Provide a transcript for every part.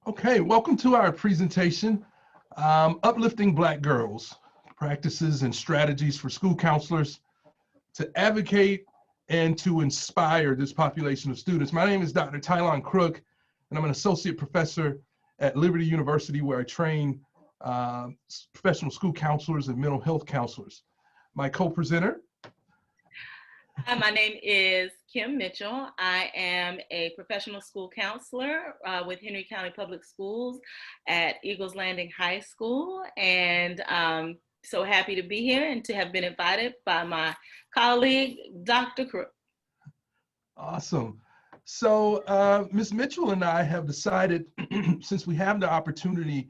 Okay, welcome to our presentation, Uplifting Black Girls, Practices and Strategies for School Counselors to Advocate and to Inspire this population of students. My name is Dr. Tylon Crook, and I'm an associate professor at Liberty University where I train professional school counselors and mental health counselors. My co-presenter. Hi, my name is Kim Mitchell. I am a professional school counselor with Henry County Public Schools at Eagles Landing High School, and so happy to be here and to have been invited by my colleague, Dr. Crook. Awesome. So Ms. Mitchell and I have decided, since we have the opportunity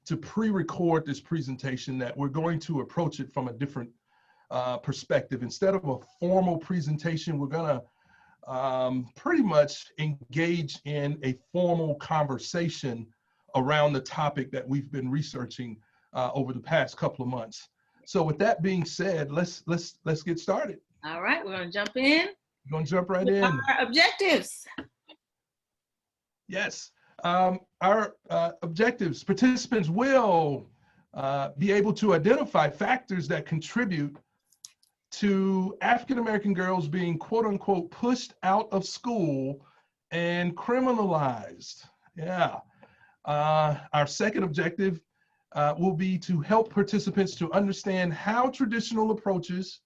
to pre-record this presentation, that we're going to approach it from a different perspective. Instead of a formal presentation, we're going to pretty much engage in a formal conversation around the topic that we've been researching over the past couple of months. So with that being said, let's get started. All right, we're going to jump in. We're going to jump right in. Our objectives. Yes, our objectives. Participants will be able to identify factors that contribute to African-American girls being quote unquote pushed out of school and criminalized. Yeah. Our second objective will be to help participants to understand how traditional approaches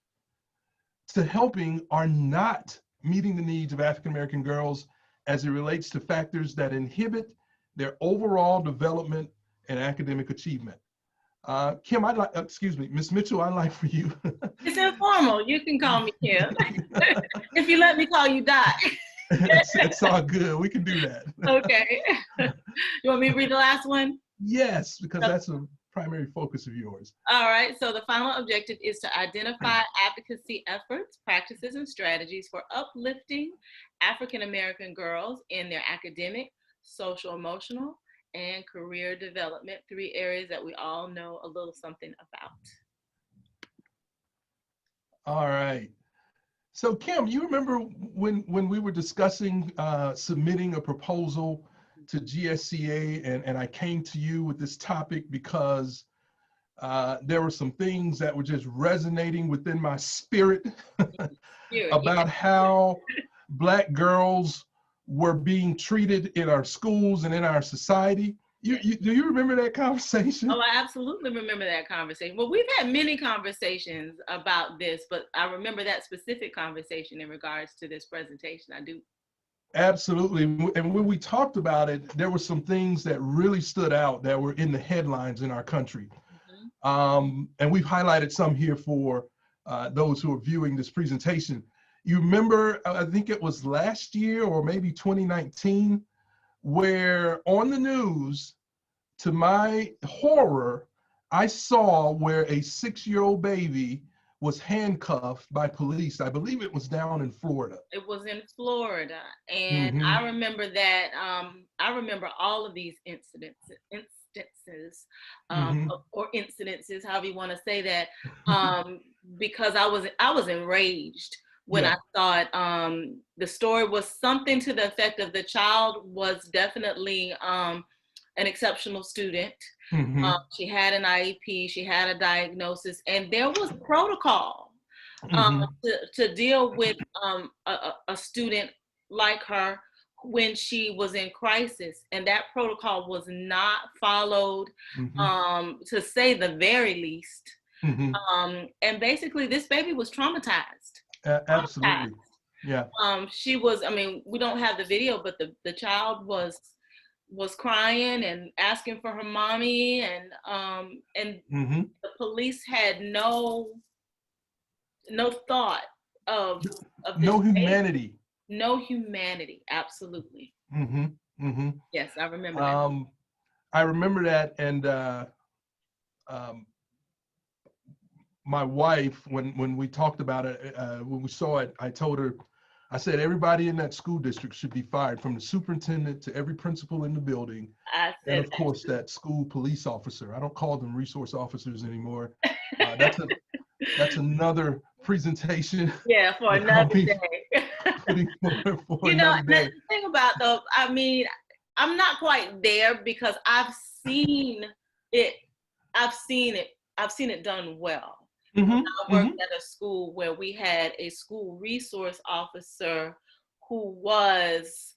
to helping are not meeting the needs of African-American girls as it relates to factors that inhibit their overall development and academic achievement. Kim, Ms. Mitchell, I'd like for you. It's informal. You can call me Kim. If you let me call you Doc. It's all good. We can do that. Okay. You want me to read the last one? Yes, because that's a primary focus of yours. All right. So the final objective is to identify advocacy efforts, practices, and strategies for uplifting African-American girls in their academic, social, emotional, and career development, 3 areas that we all know a little something about. All right. So Kim, you remember when we were discussing submitting a proposal to GSCA, and I came to you with this topic because there were some things that were just resonating within my spirit about how Black girls were being treated in our schools and in our society. Do you remember that conversation? Oh, I absolutely remember that conversation. Well, we've had many conversations about this, but I remember that specific conversation in regards to this presentation. I do. Absolutely. And when we talked about it, there were some things that really stood out that were in the headlines in our country. And we've highlighted some here for those who are viewing this presentation. You remember, I think it was last year or maybe 2019, where on the news, to my horror, I saw where a 6-year-old baby was handcuffed by police. I believe it was down in Florida. It was in Florida. And I remember that, I remember all of these incidences, or incidences, however you want to say that, because I was enraged when I thought the story was something to the effect of the child was definitely an exceptional student. She had an IEP, she had a diagnosis, and there was protocol to deal with a student like her when she was in crisis, and that protocol was not followed, to say the very least. And basically this baby was traumatized. Absolutely. Yeah. She was, I mean, we don't have the video, but the child was crying and asking for her mommy, and the police had no thought of no humanity. Baby. No humanity, absolutely. Yes, I remember that. I remember that, and my wife, when we talked about it, when we saw it, I told her, I said, everybody in that school district should be fired, from the superintendent to every principal in the building. And of course, that school police officer. I don't call them resource officers anymore. That's another presentation. Yeah, for another day. For You know, another day. the thing about though, I mean, I'm not quite there because I've seen it. I've seen it. I've seen it done well. I worked at a school where we had a school resource officer who was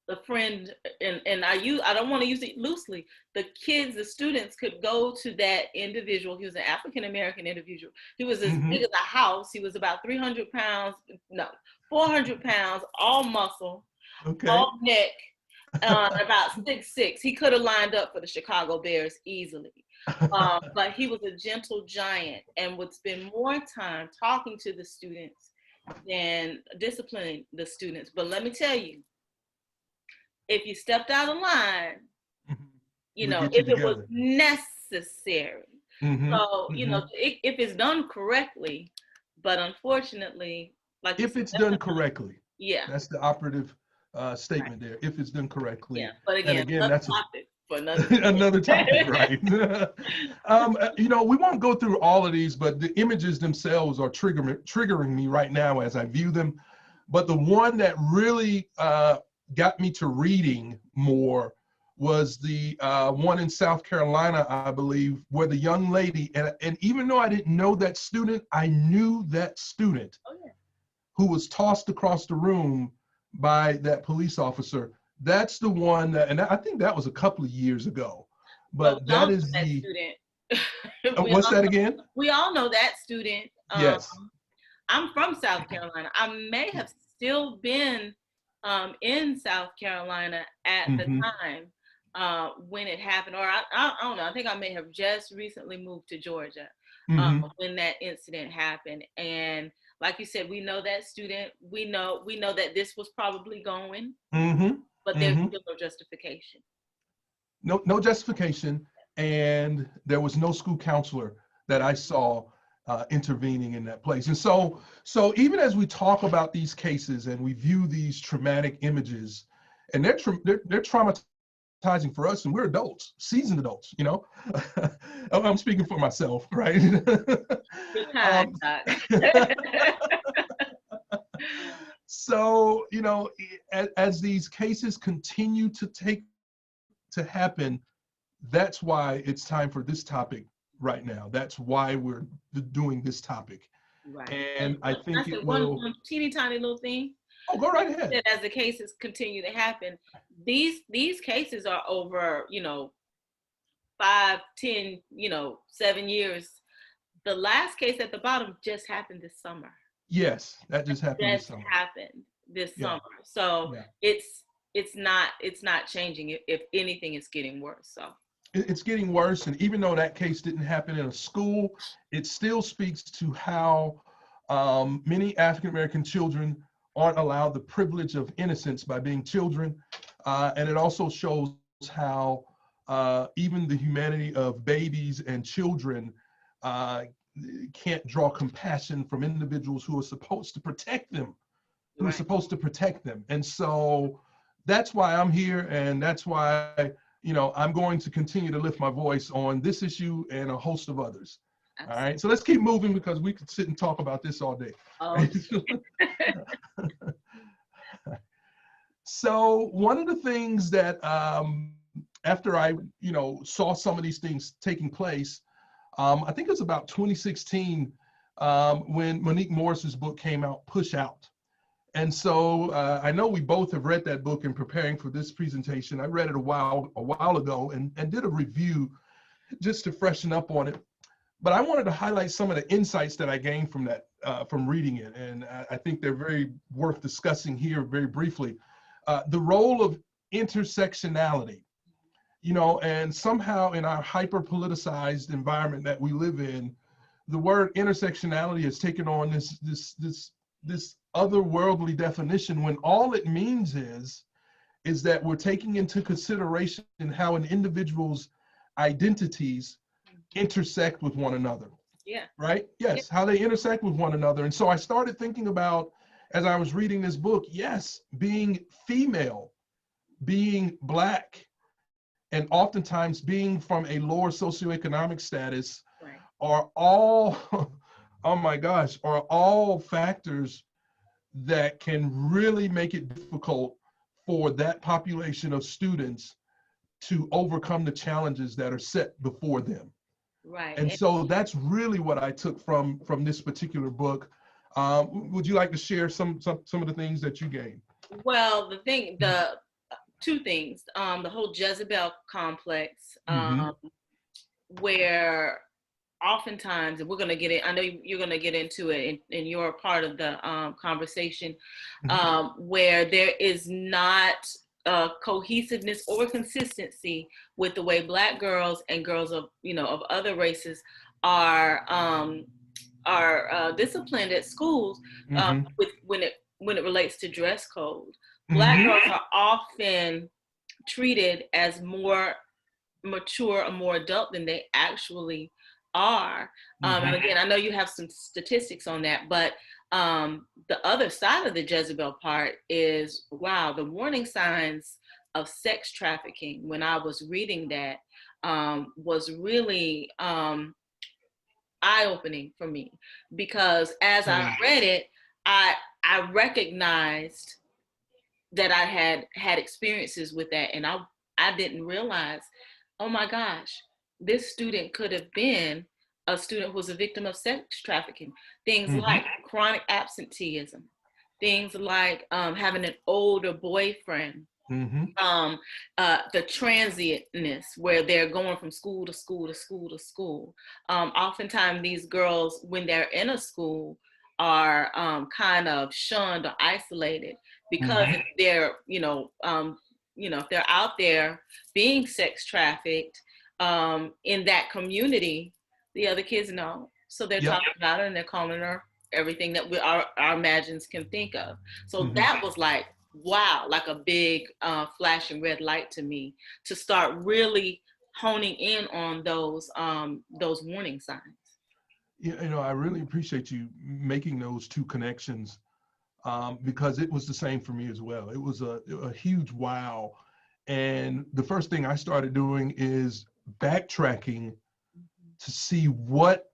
the friend, and I don't want to use it loosely. The kids, the students could go to that individual. He was an African American individual. He was as big as a house. He was about 300 pounds, no, 400 pounds, all muscle, all neck, about 6'6". He could have lined up for the Chicago Bears easily. But he was a gentle giant and would spend more time talking to the students than disciplining the students. But let me tell you, if you stepped out of line, you know, if it was necessary. So, you know, if it's done correctly, but unfortunately, like if it's done correctly, yeah, that's the operative statement there. If it's done correctly, yeah. But again that's topic for another another topic, right? You know, we won't go through all of these, but the images themselves are triggering me right now as I view them. But the one that really got me to reading more was the one in South Carolina, I believe, where the young lady, and even though I didn't know that student, I knew that student who was tossed across the room by that police officer. That's the one that, and I think that was a couple of years ago, but that is the student. What's that again? We all know that student. Yes. I'm from South Carolina. I may have still been in South Carolina at the time when it happened, or I don't know. I think I may have just recently moved to Georgia when that incident happened. And like you said, we know that student. We know that this was probably going, but there's still no justification. No justification, and there was no school counselor that I saw intervening in that place. And so even as we talk about these cases and we view these traumatic images, and they're traumatizing for us, and we're adults, seasoned adults, you know. I'm speaking for myself, right? So, you know, as these cases continue to happen, that's why it's time for this topic right now. That's why we're doing this topic. Right. And I think it will. One teeny tiny little thing. Oh, go right ahead. That as the cases continue to happen, these cases are over, you know, 5, 10, you know, 7 years. The last case at the bottom just happened this summer. Yes, that just happened this summer. Summer. So it's not changing. If anything, it's getting worse. So it's getting worse. And even though that case didn't happen in a school, it still speaks to how many African-American children aren't allowed the privilege of innocence by being children. And it also shows how even the humanity of babies and children can't draw compassion from individuals who are supposed to protect them, And so that's why I'm here, and that's why, you know, I'm going to continue to lift my voice on this issue and a host of others. Absolutely. All right, so let's keep moving because we could sit and talk about this all day. Right? So one of the things that after I, you know, saw some of these things taking place, I think it was about 2016 when Monique Morris's book came out, Push Out. And so I know we both have read that book in preparing for this presentation. I read it a while ago and did a review just to freshen up on it. But I wanted to highlight some of the insights that I gained from that, from reading it. And I think they're very worth discussing here very briefly. The role of intersectionality, you know, and somehow in our hyper-politicized environment that we live in, the word intersectionality has taken on this otherworldly definition, when all it means is that we're taking into consideration how an individual's identities intersect with one another. Yeah. Right? Yes, how they intersect with one another. And so I started thinking about, as I was reading this book, yes, being female, being Black, and oftentimes being from a lower socioeconomic status are all, oh my gosh, are all factors that can really make it difficult for that population of students to overcome the challenges that are set before them. Right. And so that's really what I took from this particular book. Would you like to share some of the things that you gained? Well, the two things, the whole Jezebel complex, where oftentimes, and we're going to get it, I know you're going to get into it in your part of the conversation, where there is not cohesiveness or consistency with the way Black girls and girls of, of other races are disciplined at schools, with when it relates to dress code. Black girls are often treated as more mature or more adult than they actually are. And again, I know you have some statistics on that, but the other side of the Jezebel part is, wow, the warning signs of sex trafficking, when I was reading that, was really eye-opening for me, because as I read it, I recognized that I had experiences with that, and I didn't realize, oh my gosh, this student could have been a student who was a victim of sex trafficking. Things like chronic absenteeism, things like having an older boyfriend, the transientness, where they're going from school to school to school to school. Oftentimes these girls, when they're in a school, are kind of shunned or isolated, because if they're, if they're out there being sex trafficked in that community, the other kids know. So they're talking about her and they're calling her everything that our imagines can think of. So that was like, wow, like a big flashing red light to me, to start really honing in on those warning signs. I really appreciate you making those two connections, because it was the same for me as well. It was a huge wow. And the first thing I started doing is backtracking to see what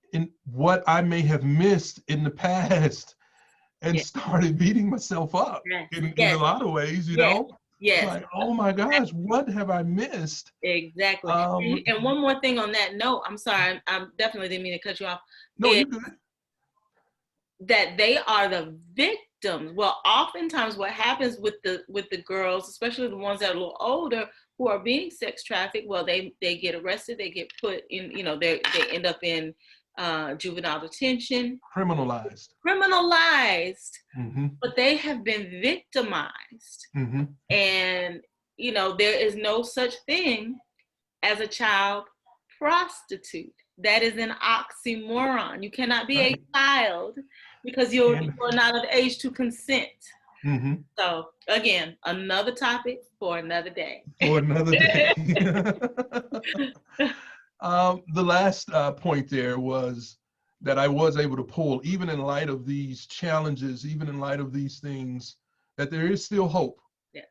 I may have missed in the past, and started beating myself up in a lot of ways, you know? It's like, oh my gosh, what have I missed? Exactly. And one more thing on that note, I'm sorry, I definitely didn't mean to cut you off. No, you're good. That they are the victims. Well, oftentimes what happens with the girls, especially the ones that are a little older, who are being sex trafficked, well, they get arrested, they get put in, they end up in juvenile detention. Criminalized. But they have been victimized. And, there is no such thing as a child prostitute. That is an oxymoron. You cannot be a child because you're not of age to consent. So again, another topic for another day. The last point there was that I was able to pull, even in light of these challenges, even in light of these things, that there is still hope. Yes.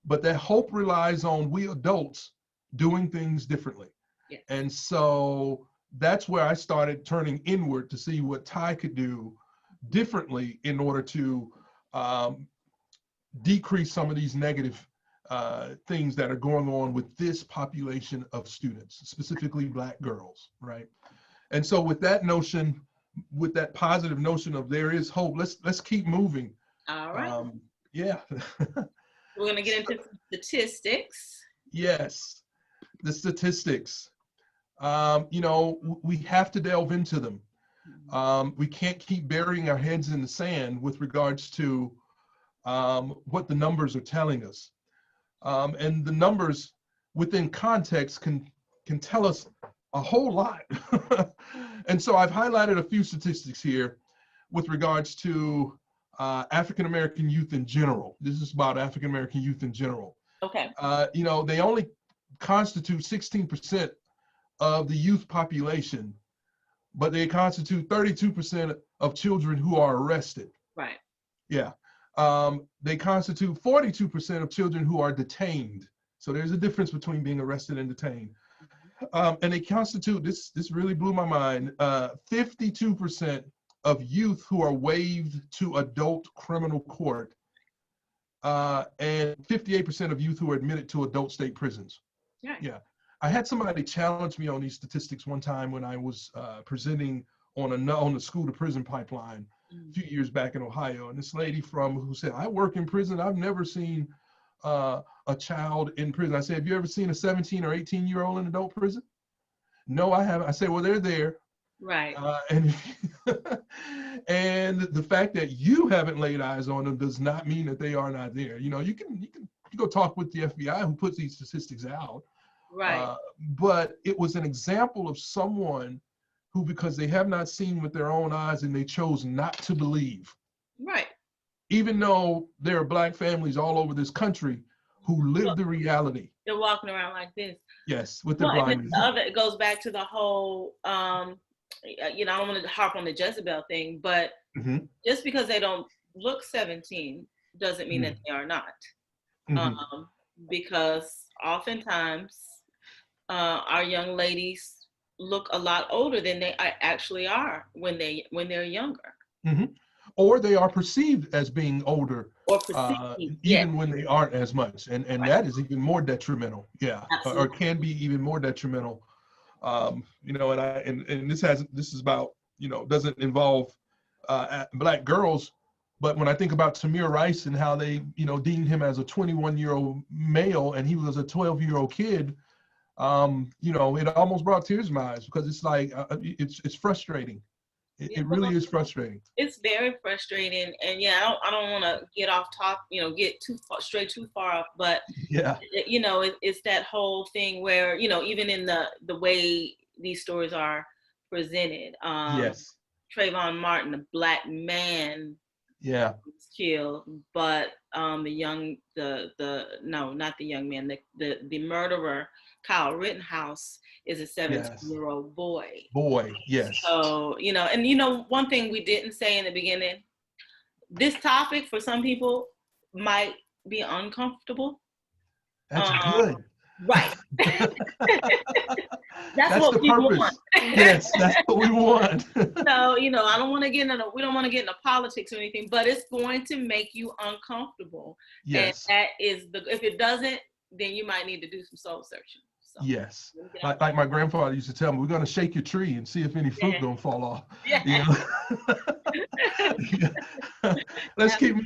But that hope relies on we adults doing things differently. Yes. And so that's where I started turning inward to see what Ty could do differently in order to decrease some of these negative things that are going on with this population of students, specifically Black girls, right? And so with that notion, with that positive notion of there is hope, let's keep moving. All right. Yeah. We're going to get into statistics. Yes, the statistics. We have to delve into them. We can't keep burying our heads in the sand with regards to what the numbers are telling us. And the numbers within context can tell us a whole lot. And so I've highlighted a few statistics here with regards to African-American youth in general. This is about African-American youth in general. Okay. They only constitute 16% of the youth population, but they constitute 32% of children who are arrested. Right. Yeah. They constitute 42% of children who are detained. So there's a difference between being arrested and detained. And they constitute, this really blew my mind, 52% of youth who are waived to adult criminal court and 58% of youth who are admitted to adult state prisons. Right. Yeah. I had somebody challenge me on these statistics one time when I was presenting on the school to prison pipeline a few years back in Ohio. And this lady who said, I work in prison. I've never seen a child in prison. I said, have you ever seen a 17 or 18-year-old in adult prison? No, I haven't. I said, well, they're there. Right. And and the fact that you haven't laid eyes on them does not mean that they are not there. You know, you can go talk with the FBI who puts these statistics out. Right. But it was an example of someone who, because they have not seen with their own eyes and they chose not to believe. Right. Even though there are Black families all over this country who live the reality. They're walking around like this. Yes, with their blindness. It goes back to the whole, you know, I don't want to harp on the Jezebel thing, but just because they don't look 17 doesn't mean that they are not. Because oftentimes our young ladies look a lot older than they actually are when they're younger. Or they are perceived as being older, or perceived, even when they aren't as much, and right. That is even more detrimental. Yeah, or can be even more detrimental. You know, and this is about, you know, doesn't involve Black girls, but when I think about Tamir Rice and how they, you know, deemed him as a 21-year-old male and he was a 12-year-old kid, you know, it almost brought tears to my eyes, because it's like it's frustrating. It really is frustrating. It's very frustrating, and yeah, I don't want to get off top, you know, get too far off, but yeah, you know, it's that whole thing where, you know, even in the way these stories are presented, yes, Trayvon Martin, a Black man, yeah, was killed, but not the young man, the murderer, Kyle Rittenhouse, is a 17-year-old boy. Yes. So, you know, and you know, one thing we didn't say in the beginning, this topic for some people might be uncomfortable. That's good. Right. That's what the purpose. Want. Yes, that's what we want. So, you know, we don't want to get into politics or anything, but it's going to make you uncomfortable. Yes. And that is if it doesn't, then you might need to do some soul searching. So, yes. Like my grandfather used to tell me, we're going to shake your tree and see if any fruit don't fall off. Yeah. You know? Let's keep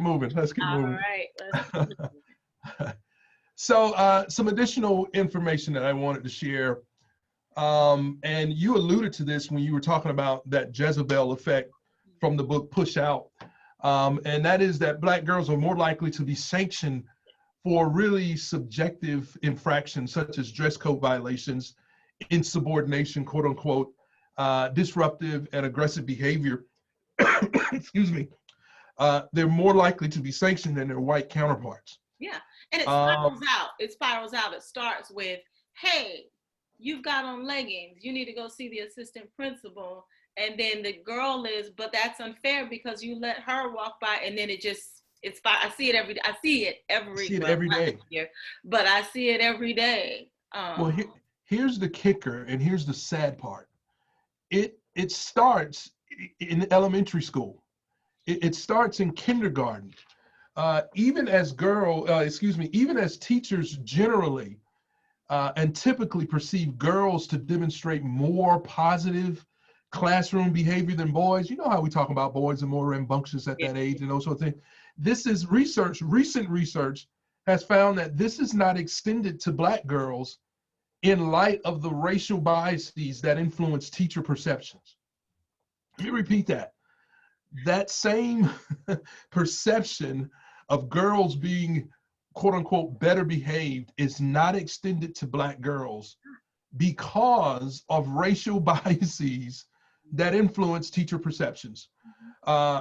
moving. All right. So some additional information that I wanted to share. And you alluded to this when you were talking about that Jezebel effect from the book Push Out. And that is that Black girls are more likely to be sanctioned for really subjective infractions such as dress code violations, insubordination, quote unquote, disruptive and aggressive behavior. Excuse me. They're more likely to be sanctioned than their white counterparts. Yeah, and it spirals out. It spirals out. It starts with, hey, you've got on leggings. You need to go see the assistant principal. And then the girl is, but that's unfair because you let her walk by, and then I see it every day. Here, but I see it every day. Well, here's the kicker, and here's the sad part. It starts in elementary school. It starts in kindergarten. Even as teachers generally and typically perceive girls to demonstrate more positive classroom behavior than boys. You know how we talk about boys are more rambunctious at that age and those sort of things. This is recent research has found that this is not extended to Black girls in light of the racial biases that influence teacher perceptions. Let me repeat that. That same perception of girls being, quote unquote, better behaved is not extended to Black girls because of racial biases that influence teacher perceptions.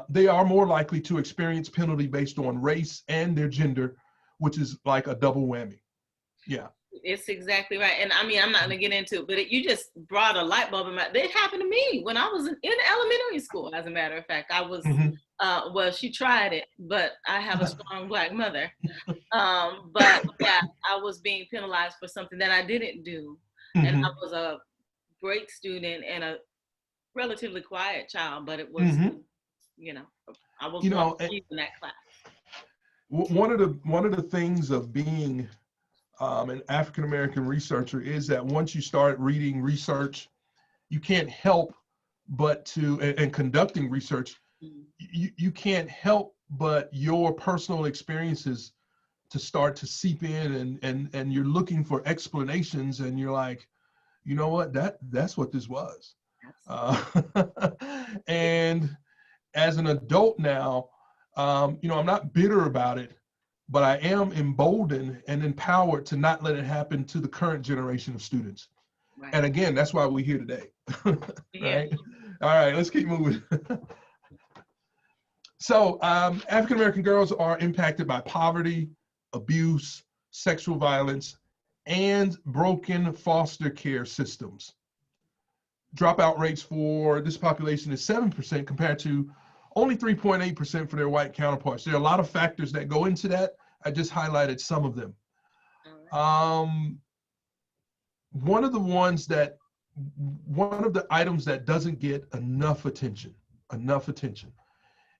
They are more likely to experience penalty based on race and their gender, which is like a double whammy. Yeah. It's exactly right. And I mean, I'm not going to get into it, but you just brought a light bulb in my, it happened to me when I was in elementary school. As a matter of fact, I was, well, she tried it, but I have a strong Black mother. But yeah, I was being penalized for something that I didn't do. And I was a great student and a relatively quiet child, but it was, you know, I was in that class. one of the things of being an African American researcher is that once you start reading research, you can't help but to and conducting research, you can't help but your personal experiences to start to seep in, and you're looking for explanations, and you're like, you know what, that's what this was. And as an adult now, you know, I'm not bitter about it, but I am emboldened and empowered to not let it happen to the current generation of students. Right. And again, that's why we're here today. Yeah. Right? All right, let's keep moving. So African American girls are impacted by poverty, abuse, sexual violence, and broken foster care systems. Dropout rates for this population is 7% compared to only 3.8% for their white counterparts. There are a lot of factors that go into that. I just highlighted some of them. One of the items that doesn't get enough attention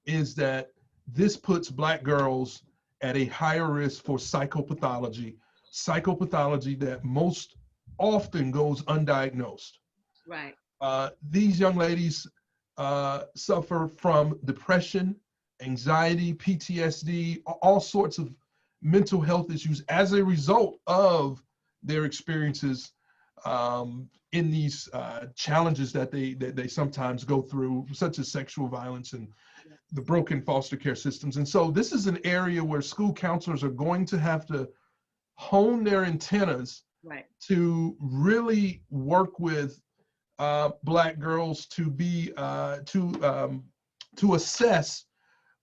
is that this puts Black girls at a higher risk for psychopathology that most often goes undiagnosed. Right. These young ladies suffer from depression, anxiety, PTSD, all sorts of mental health issues as a result of their experiences in these challenges that they sometimes go through, such as sexual violence and the broken foster care systems. And so this is an area where school counselors are going to have to hone their antennas, right, to really work with Black girls to be to assess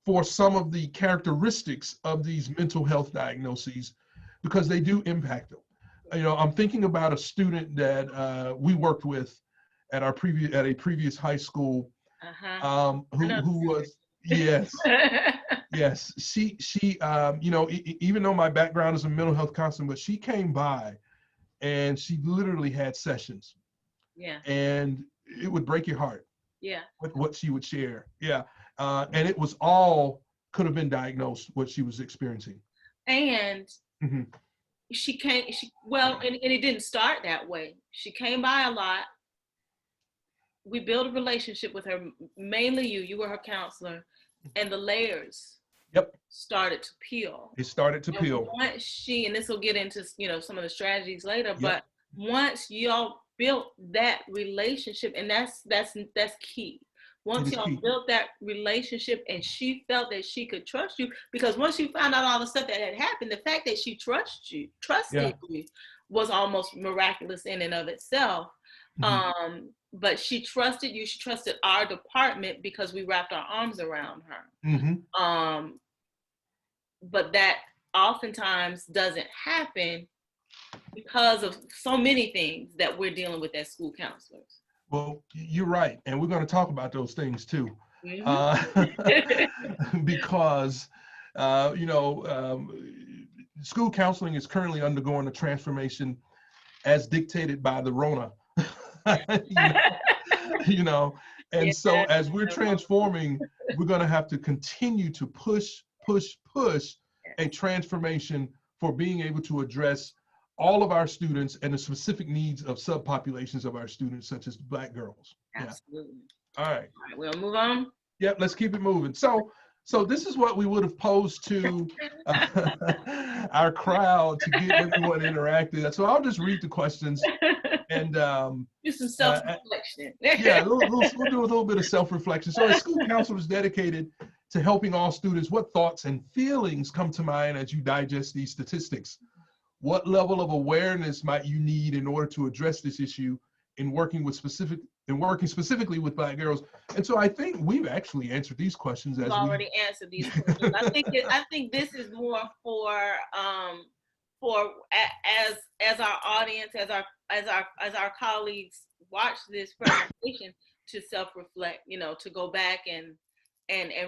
for some of the characteristics of these mental health diagnoses, because they do impact them. You know, I'm thinking about a student that we worked with at a previous high school, who was, yes, yes, she you know, even though my background is a mental health counselor, but she came by and she literally had sessions. Yeah. And it would break your heart. Yeah. With what she would share. Yeah. And it was all could have been diagnosed, what she was experiencing. And she came, and it didn't start that way. She came by a lot. We built a relationship with her, mainly you were her counselor, and the layers started to peel. It started to peel. Once and this will get into, you know, some of the strategies later, but once y'all built that relationship, and that's key. Once y'all built that relationship and she felt that she could trust you, because once you found out all the stuff that had happened, the fact that she trusted you was almost miraculous in and of itself. But she trusted you, she trusted our department because we wrapped our arms around her. But that oftentimes doesn't happen because of so many things that we're dealing with as school counselors. Well, you're right. And we're going to talk about those things too. Because, you know, school counseling is currently undergoing a transformation as dictated by the Rona. You know, and so as we're transforming, we're going to have to continue to push a transformation for being able to address all of our students and the specific needs of subpopulations of our students, such as Black girls. Absolutely. Yeah. All right. We'll move on. Yep, let's keep it moving. So this is what we would have posed to our crowd to get everyone interacted. So I'll just read the questions and do some self-reflection. We'll do a little bit of self-reflection. So as school counselors dedicated to helping all students, what thoughts and feelings come to mind as you digest these statistics? What level of awareness might you need in order to address this issue in working specifically with Black girls? And so I think we've actually answered these questions. We've already answered these questions. I think this is more for as our audience, as our colleagues watch this presentation, to self-reflect, you know, to go back and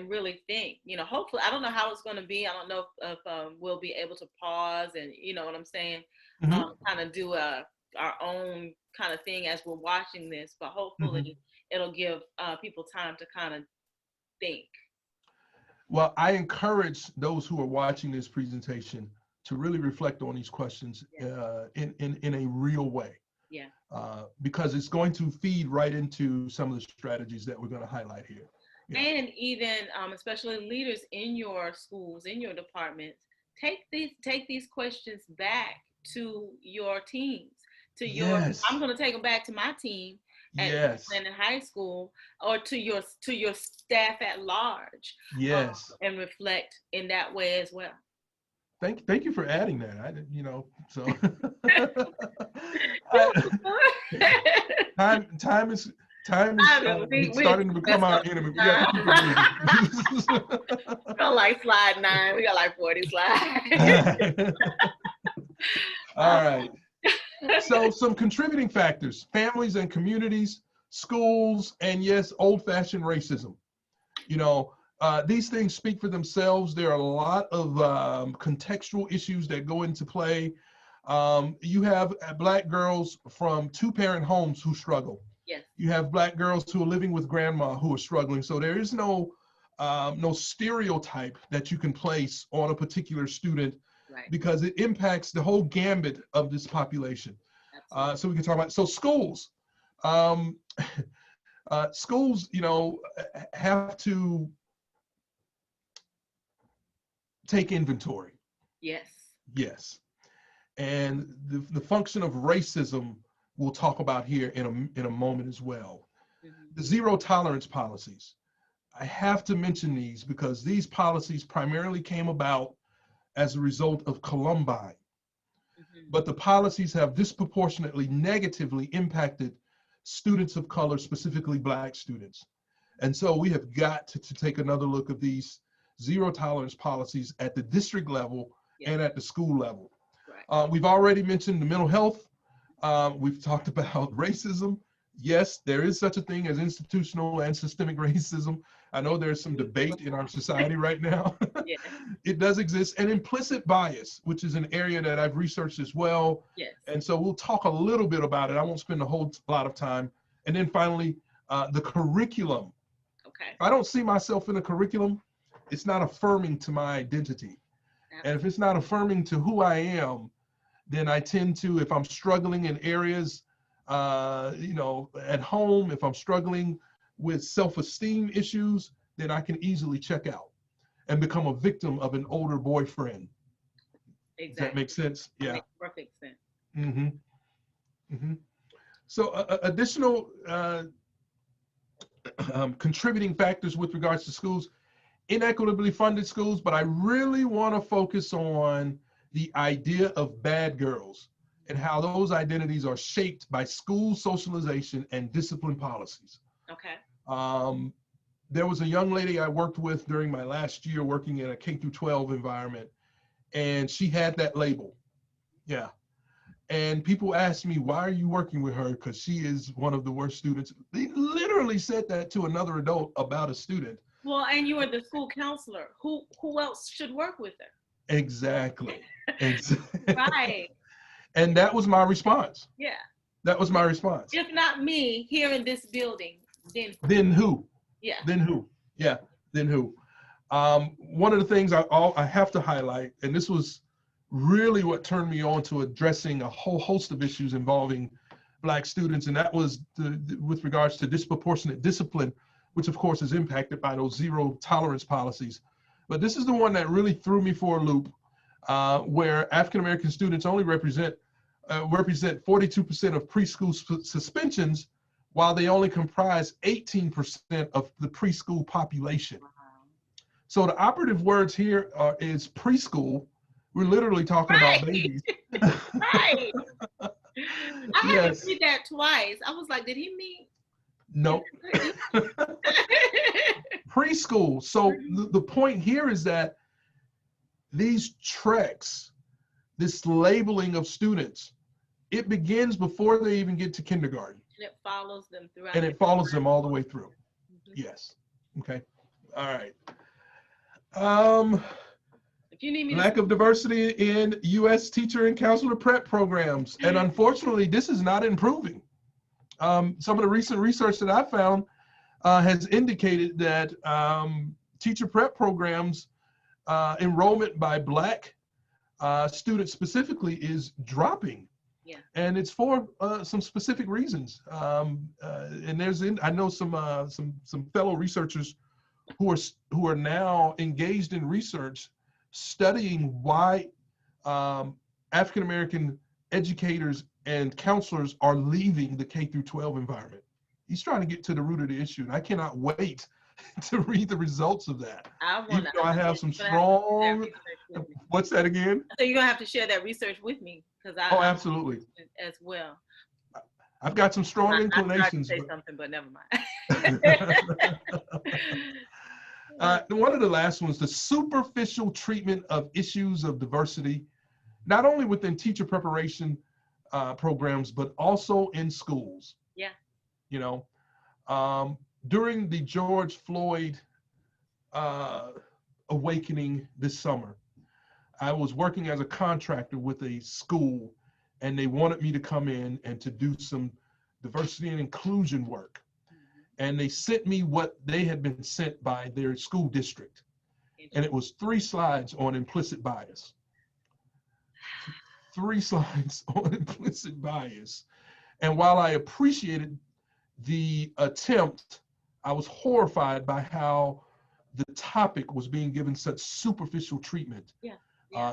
really think, you know, hopefully, I don't know how it's going to be. I don't know if we'll be able to pause and, you know what I'm saying, kind of do our own kind of thing as we're watching this, but hopefully it'll give people time to kind of think. Well, I encourage those who are watching this presentation to really reflect on these questions in a real way. Yeah. Because it's going to feed right into some of the strategies that we're going to highlight here. Yeah. And even especially leaders in your schools, in your departments, take these questions back to your teams, to your, Yes. I'm going to take them back to my team at Landon High School, or to your staff at large. Yes. And reflect in that way as well. Thank you for adding that. I didn't, you know, so time is starting to become our enemy. We got we got like slide 9. We got like 40 slides. All right. So some contributing factors: families and communities, schools, and yes, old-fashioned racism. You know, these things speak for themselves. There are a lot of contextual issues that go into play. You have Black girls from 2-parent homes who struggle. Yes. You have Black girls who are living with grandma who are struggling. So there is no stereotype that you can place on a particular student, right, because it impacts the whole gambit of this population. So we can talk about, so schools. Schools, you know, have to take inventory. Yes. Yes. And the function of racism we'll talk about here in a moment as well. Mm-hmm. The zero tolerance policies. I have to mention these because these policies primarily came about as a result of Columbine. Mm-hmm. But the policies have disproportionately negatively impacted students of color, specifically Black students. And so we have got to take another look at these zero tolerance policies at the district level, yes, and at the school level. Right. We've already mentioned the mental health. We've talked about racism. Yes, there is such a thing as institutional and systemic racism. I know there's some debate in our society right now. Yeah. It does exist. And implicit bias, which is an area that I've researched as well. Yes. And so we'll talk a little bit about it. I won't spend a whole lot of time. And then finally, the curriculum. Okay. If I don't see myself in a curriculum, it's not affirming to my identity. And if it's not affirming to who I am, then I tend to, if I'm struggling in areas, you know, at home, if I'm struggling with self-esteem issues, then I can easily check out and become a victim of an older boyfriend. Exactly. Does that make sense? Yeah. Makes perfect sense. Mm-hmm. Mm-hmm. So additional contributing factors with regards to schools, inequitably funded schools, but I really want to focus on the idea of bad girls and how those identities are shaped by school socialization and discipline policies. Okay. There was a young lady I worked with during my last year working in a K-12 environment, and she had that label. Yeah. And people asked me, why are you working with her? Because she is one of the worst students. They literally said that to another adult about a student. Well, and you are the school counselor. Who else should work with her? Exactly. Exactly. Right. And that was my response. Yeah. That was my response. If not me here in this building, then who? Yeah. Then who? Yeah. Then who? One of the things I have to highlight, and this was really what turned me on to addressing a whole host of issues involving Black students, and that was with regards to disproportionate discipline, which of course is impacted by those zero tolerance policies. But this is the one that really threw me for a loop, where African-American students only represent 42% of preschool suspensions, while they only comprise 18% of the preschool population. Wow. So the operative words here is preschool. We're literally talking about babies. Right. I had to read that twice. I was like, did he mean? No. Preschool. So the point here is that these treks, this labeling of students, it begins before they even get to kindergarten. And it follows them throughout. And it follows them all the way through. Mm-hmm. Yes. Okay. All right. If you need me lack of diversity in U.S. teacher and counselor prep programs. And unfortunately, this is not improving. Some of the recent research that I found has indicated that teacher prep programs, enrollment by Black students specifically is dropping. Yeah. And it's for some specific reasons. And I know some fellow researchers who are now engaged in research studying why African American educators and counselors are leaving the K through 12 environment. He's trying to get to the root of the issue, and I cannot wait to read the results of that. Even though I have some strong. What's that again? So you're gonna have to share that research with me, because Oh, absolutely. As well. I've got some strong inclinations. I tried to say something, but never mind. One of the last ones, the superficial treatment of issues of diversity, not only within teacher preparation programs, but also in schools. Yeah. You know, during the George Floyd awakening this summer, I was working as a contractor with a school, and they wanted me to come in and to do some diversity and inclusion work. And they sent me what they had been sent by their school district. And it was 3 slides on implicit bias. 3 slides on implicit bias. And while I appreciated the attempt, I was horrified by how the topic was being given such superficial treatment. Yeah.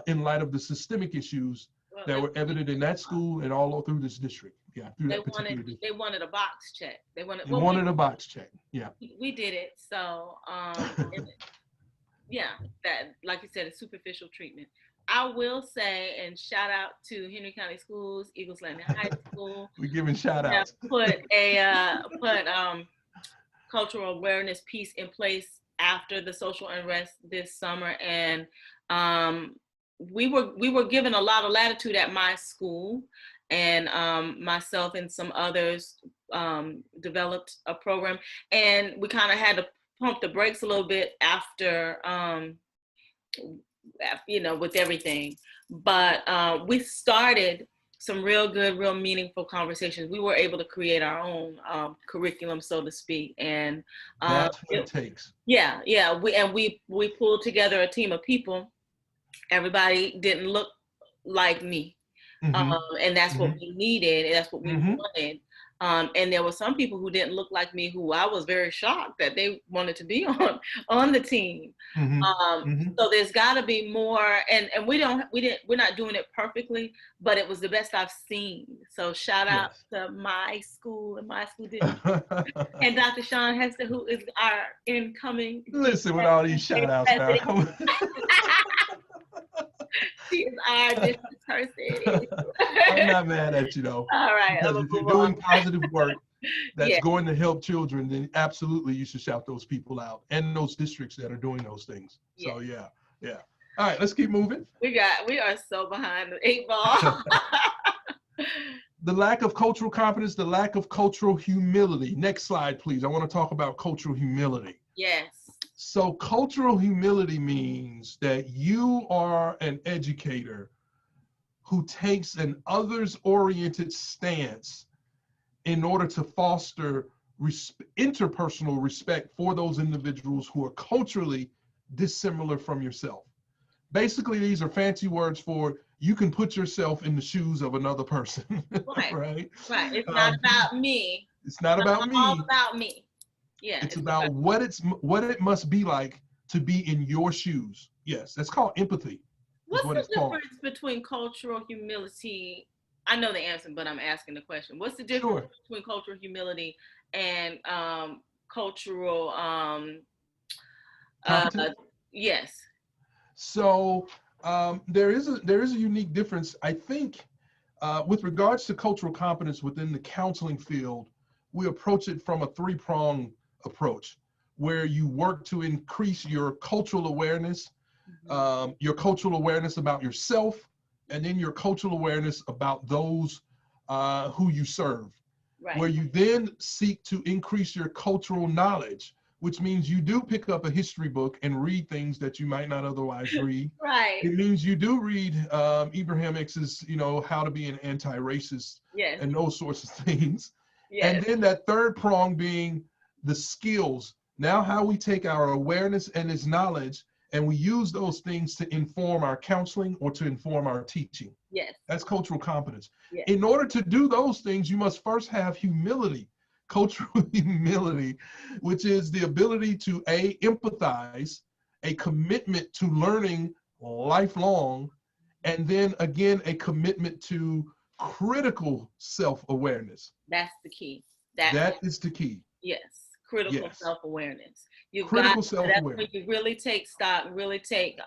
In light of the systemic issues that were evident in that school and all through this district. Yeah, through that particular district. They wanted a box check. They wanted a box check. Yeah. We did it. So, yeah, that, like you said, a superficial treatment. I will say, and shout out to Henry County Schools, Eagles Landing High School. We're giving shout outs. Put cultural awareness piece in place after the social unrest this summer, and we were given a lot of latitude at my school, and myself and some others developed a program, and we kind of had to pump the brakes a little bit after with everything, but we started some real good, real meaningful conversations. We were able to create our own curriculum, so to speak, and that's what it takes. Yeah. We pulled together a team of people. Everybody didn't look like me, and that's what we needed, and that's what we wanted. And there were some people who didn't look like me, who I was very shocked that they wanted to be on the team. So there's got to be more, and we're not doing it perfectly, but it was the best I've seen. So shout out to my school and my school district, and Dr. Sean Hester, who is our incoming. Listen, with all these shout outs now. She is our district person. I'm not mad at you though. All right. Because if you're doing positive work that's going to help children, then absolutely you should shout those people out and those districts that are doing those things. So yeah. All right, let's keep moving. We are so behind the 8 ball. The lack of cultural competence, the lack of cultural humility. Next slide, please. I want to talk about cultural humility. Yes. So cultural humility means that you are an educator who takes an others-oriented stance in order to foster interpersonal respect for those individuals who are culturally dissimilar from yourself. Basically, these are fancy words for you can put yourself in the shoes of another person. Right. It's not about me. It's not about me. All about me. Yeah. It's about what it must be like to be in your shoes. Yes, that's called empathy. What's the difference between cultural humility? I know the answer, but I'm asking the question. What's the difference between cultural humility and cultural yes. So there is a unique difference, I think, with regards to cultural competence within the counseling field. We approach it from a 3-pronged approach, where you work to increase your cultural awareness, your cultural awareness about yourself, and then your cultural awareness about those who you serve. Right. Where you then seek to increase your cultural knowledge, which means you do pick up a history book and read things that you might not otherwise read. Right. It means you do read Ibrahim X's, How to Be an Anti-Racist, and those sorts of things. Yes. And then that third prong being the skills Now how we take our awareness and this knowledge and we use those things to inform our counseling or to inform our teaching. Yes. That's cultural competence. Yes. In order to do those things, you must first have humility, cultural humility, which is the ability to empathize, a commitment to learning lifelong, and then again, a commitment to critical self-awareness. That's the key. That is the key. Yes. Critical Yes. self-awareness. Critical that's self-awareness. when you really take stock, really take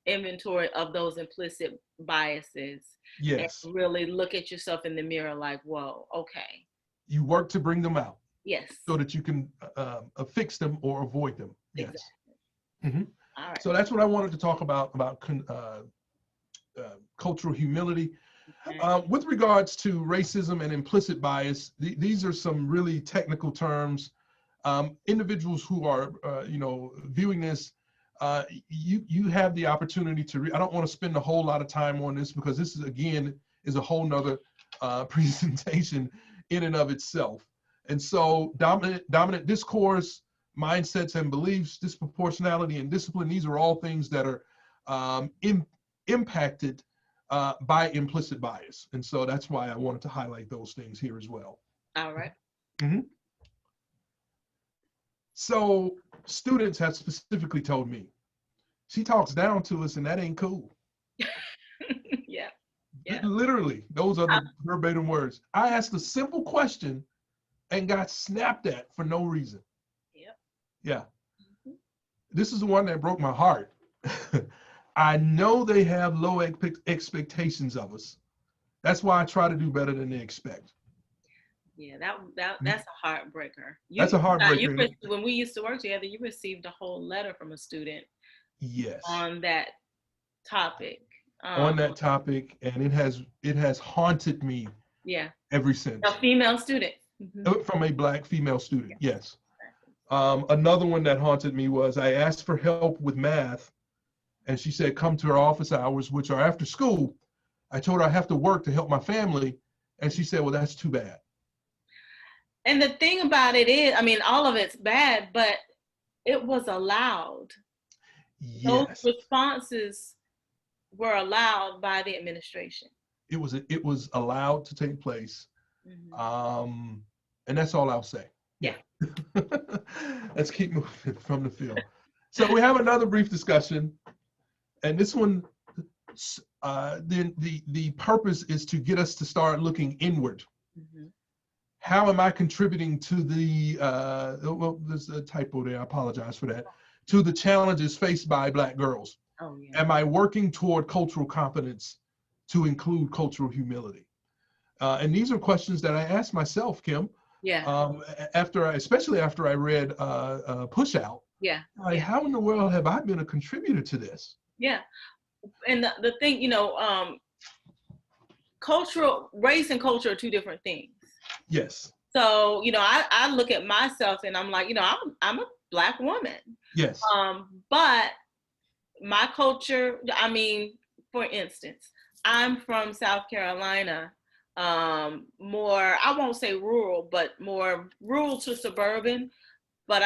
inventory of those implicit biases. Yes. And really look at yourself in the mirror like, whoa, okay. You work to bring them out. Yes. So that you can fix them or avoid them. Yes. Exactly. Mm-hmm. All right. So that's what I wanted to talk about cultural humility. Okay. With regards to racism and implicit bias, these are some really technical terms. Individuals who are, viewing this, you have the opportunity to read. I don't want to spend a whole lot of time on this because this is, again, is a whole nother presentation in and of itself. And so dominant discourse, mindsets and beliefs, disproportionality and discipline, these are all things that are impacted by implicit bias. And so that's why I wanted to highlight those things here as well. All right. Mm-hmm. So students have specifically told me, she talks down to us and that ain't cool. Yeah. Yeah. Literally, those are the verbatim words. I asked a simple question and got snapped at for no reason. Yep. Yeah. Mm-hmm. This is the one that broke my heart. I know they have low expectations of us. That's why I try to do better than they expect. Yeah, that's a heartbreaker. That's a heartbreaker. When we used to work together, you received a whole letter from a student. Yes. On that topic. On that topic, and it has haunted me. Yeah. Ever since. A female student. Mm-hmm. From a Black female student. Yes. Another one that haunted me was I asked for help with math, and she said come to her office hours, which are after school. I told her I have to work to help my family, and she said, well, that's too bad. And the thing about it is, I mean, all of it's bad, but it was allowed. Yes. Those responses were allowed by the administration. It was allowed to take place. Mm-hmm. And that's all I'll say. Yeah. Let's keep moving from the field. So we have another brief discussion, and this one, the purpose is to get us to start looking inward. Mm-hmm. How am I contributing to the, well, there's a typo there, I apologize for that, to the challenges faced by Black girls? Oh, yeah. Am I working toward cultural competence to include cultural humility? And these are questions that I asked myself, Kim. Yeah. Especially after I read Push Out. Yeah. Like, how in the world have I been a contributor to this? Yeah. And the thing, race and culture are two different things. Yes. So, I look at myself and I'm like, I'm a Black woman. Yes. But my culture, I mean, for instance, I'm from South Carolina, more, I won't say rural, but more rural to suburban. But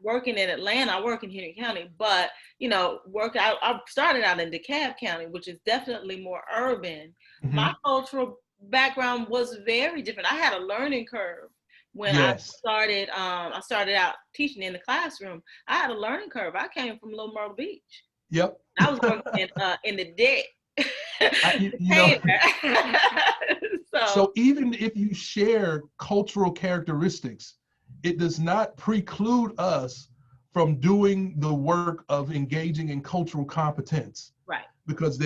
working in Atlanta, I work in Henry County, but, I started out in DeKalb County, which is definitely more urban. Mm-hmm. My cultural background was very different. I had a learning curve. When yes. I started out teaching in the classroom, I had a learning curve. I came from Little Myrtle Beach. Yep. I was working in the deck. So even if you share cultural characteristics, it does not preclude us from doing the work of engaging in cultural competence. Right. Because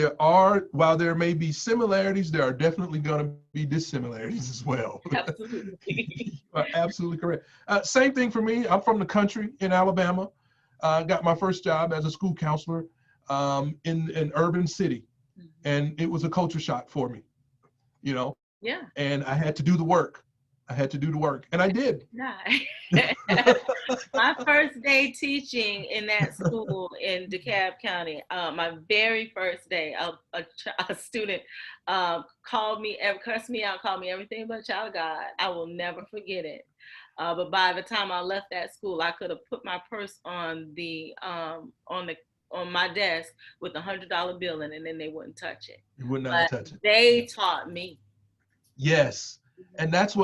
while there may be similarities, there are definitely going to be dissimilarities as well. Absolutely. You are absolutely correct. Same thing for me. I'm from the country in Alabama. Got my first job as a school counselor in an urban city. Mm-hmm. And it was a culture shock for me, Yeah. And I had to do the work. And I did. My first day teaching in that school in DeKalb County, my very first day, a student called me, cursed me out, called me everything but a child of God. I will never forget it. But by the time I left that school, I could have put my purse on my desk with $100 bill in, and then they wouldn't touch it. You would not But touch it. they taught me. Yes. And that's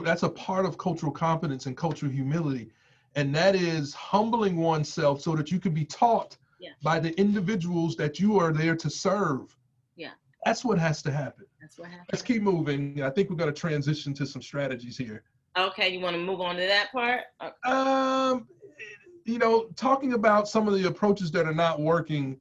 that's a part of cultural competence and cultural humility. And that is humbling oneself so that you can be taught by the individuals that you are there to serve. Yeah. That's what has to happen. That's what happens. Let's keep moving. I think we're going to transition to some strategies here. Okay, you want to move on to that part? You know, talking about some of the approaches that are not working,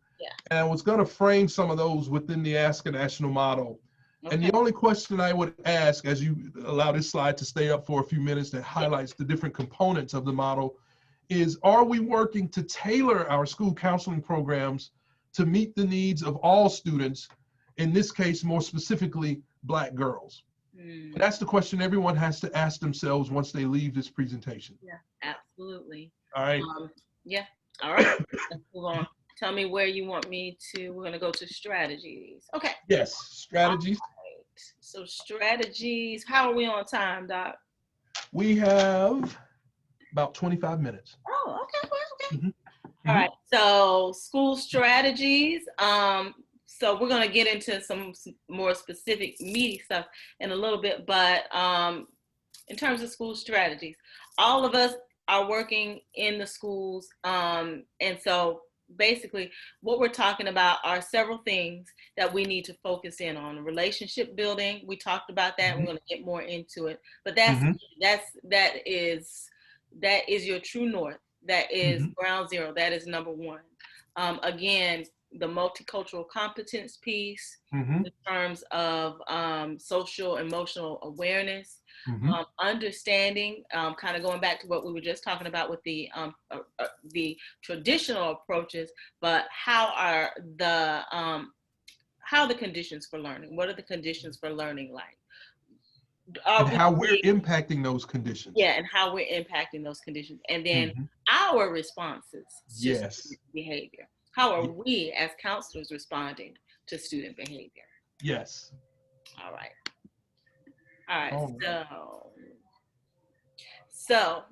and I was going to frame some of those within the Ask a National model. Okay. And the only question I would ask, as you allow this slide to stay up for a few minutes, that highlights the different components of the model, is, are we working to tailor our school counseling programs to meet the needs of all students, in this case, more specifically, Black girls? And that's the question everyone has to ask themselves once they leave this presentation. Yeah, absolutely. All right. Yeah. All right. Let's move on. Tell me where you want me to. We're going to go to strategies. Okay. Yes, strategies. All right. So strategies. How are we on time, Doc? We have about 25 minutes. Oh, okay. Well, okay. Mm-hmm. All right. So school strategies. So we're going to get into some more specific meaty stuff in a little bit, but in terms of school strategies, all of us are working in the schools. And so basically what we're talking about are several things that we need to focus in on. Relationship building, we talked about that. We're going to get more into it, but that is your true north. That is ground zero. That is number one. Again, the multicultural competence piece in terms of social emotional awareness, understanding, kind of going back to what we were just talking about with the traditional approaches, but how are the conditions for learning? What are the conditions for learning like? And how we're impacting those conditions. Yeah, and how we're impacting those conditions. And then our responses to student behavior. How are we as counselors responding to student behavior? Yes. All right. So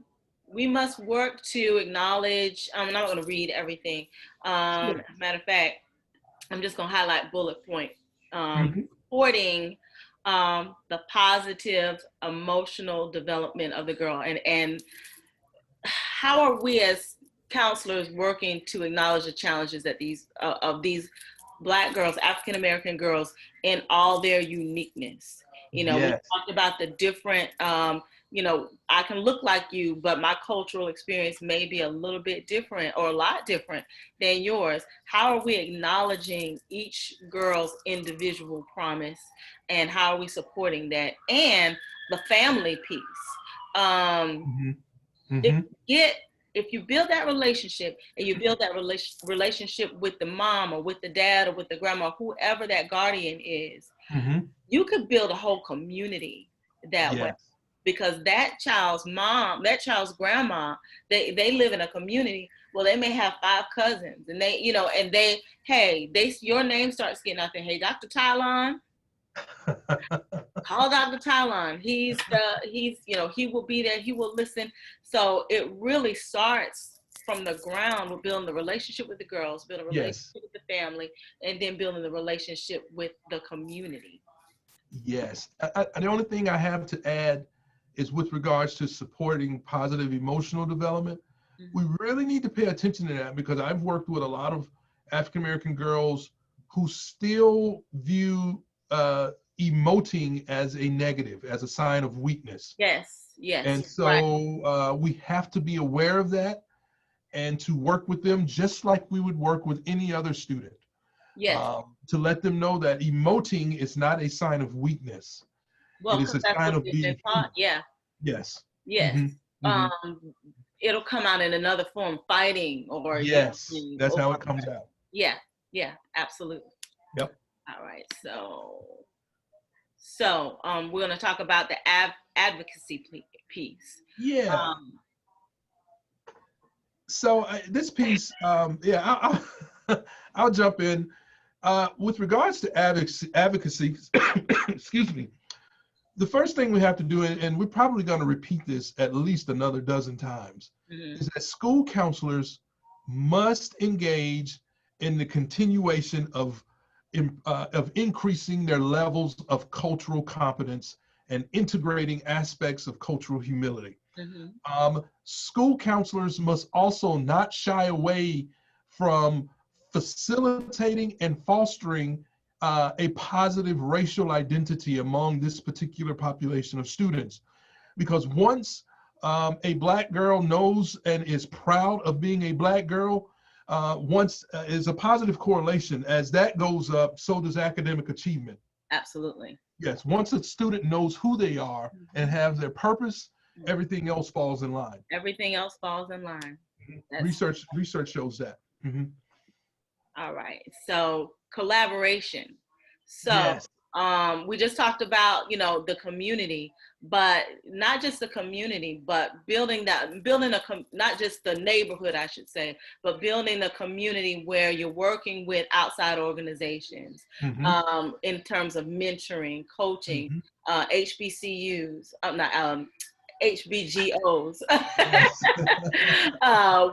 we must work to acknowledge, I'm not going to read everything. Matter of fact, I'm just going to highlight bullet point. Supporting the positive emotional development of the girl. And how are we as counselors working to acknowledge the challenges that these Black girls, African American girls, in all their uniqueness? You know, we talked about the different, you know, I can look like you, but my cultural experience may be a little bit different or a lot different than yours. How are we acknowledging each girl's individual promise, and how are we supporting that? And the family piece. If you build that relationship, and you build that relationship with the mom or with the dad or with the grandma, whoever that guardian is, you could build a whole community that way. Because that child's mom, that child's grandma, they live in a community. Well, they may have 5 cousins, and they, you know, and your name starts getting out there. Hey, Dr. Tylon, call Dr. Tylon. He's, you know, he will be there. He will listen. So it really starts from the ground with building the relationship with the girls, building a relationship with the family, and then building the relationship with the community. Yes. The only thing I have to add is with regards to supporting positive emotional development. We really need to pay attention to that, because I've worked with a lot of African American girls who still view emoting as a negative, as a sign of weakness. Yes. And so we have to be aware of that, and to work with them just like we would work with any other student. To let them know that emoting is not a sign of weakness. Well, it is a sign of being taught. Yes. It'll come out in another form, fighting or that's how it comes out. Yeah, absolutely. Yep. All right, so we're going to talk about the advocacy piece. So this piece, I'll jump in. With regards to advocacy, excuse me, The first thing we have to do, and we're probably going to repeat this at least another dozen times, Mm-hmm. is that school counselors must engage in the continuation of increasing their levels of cultural competence and integrating aspects of cultural humility. Mm-hmm. School counselors must also not shy away from facilitating and fostering a positive racial identity among this particular population of students. Because once a Black girl knows and is proud of being a Black girl, once is a positive correlation. As that goes up, so does academic achievement. Absolutely. Yes, once a student knows who they are and has their purpose, Mm-hmm. everything else falls in line. Everything else falls in line. Research shows that. Mm-hmm. All right. So collaboration. So Yes. we just talked about, the community, but not just the community, but not just the neighborhood, I should say, but building a community where you're working with outside organizations, Mm-hmm. in terms of mentoring, coaching, Mm-hmm. HBCUs, not HBGOs, Yes.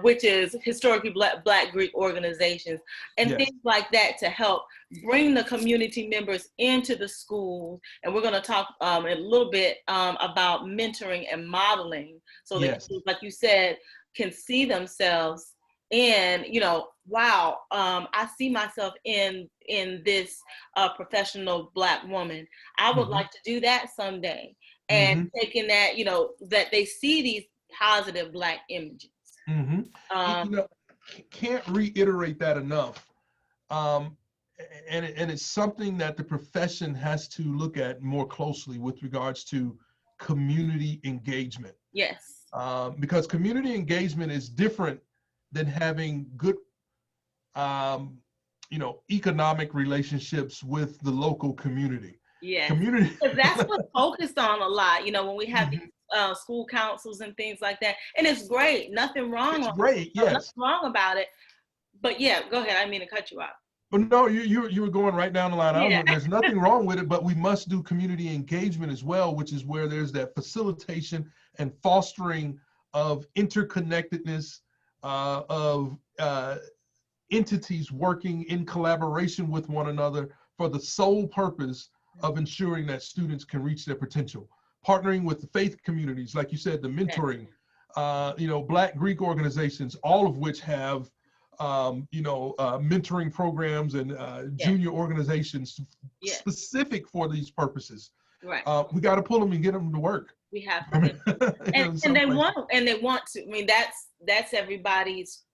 which is historically Black Greek organizations, and Yes. things like that to help bring the community members into the schools. And we're going to talk a little bit about mentoring and modeling, so that, Yes. like you said, can see themselves in, wow, I see myself in this professional Black woman. I would Mm-hmm. like to do that someday. And Mm-hmm. taking that, that they see these positive Black images. Mm-hmm. Can't reiterate that enough. And it's something that the profession has to look at more closely with regards to community engagement. Yes. Because community engagement is different than having good, economic relationships with the local community. Yes. Community. Because that's what's focused on a lot, when we have Mhm. these school councils and things like that. And it's great. Nothing wrong. It's great, yes. Nothing wrong about it. But yeah, go ahead. I didn't mean to cut you off. But no, you were going right down the line. Yeah. There's nothing wrong with it, but we must do community engagement as well, which is where there's that facilitation and fostering of interconnectedness, of entities working in collaboration with one another for the sole purpose of ensuring that students can reach their potential. Partnering with the faith communities, like you said, the mentoring, Black Greek organizations, all of which have mentoring programs and junior organizations specific for these purposes. Right. We got to pull them and get them to work. We have to. And they want to. I mean, that's everybody's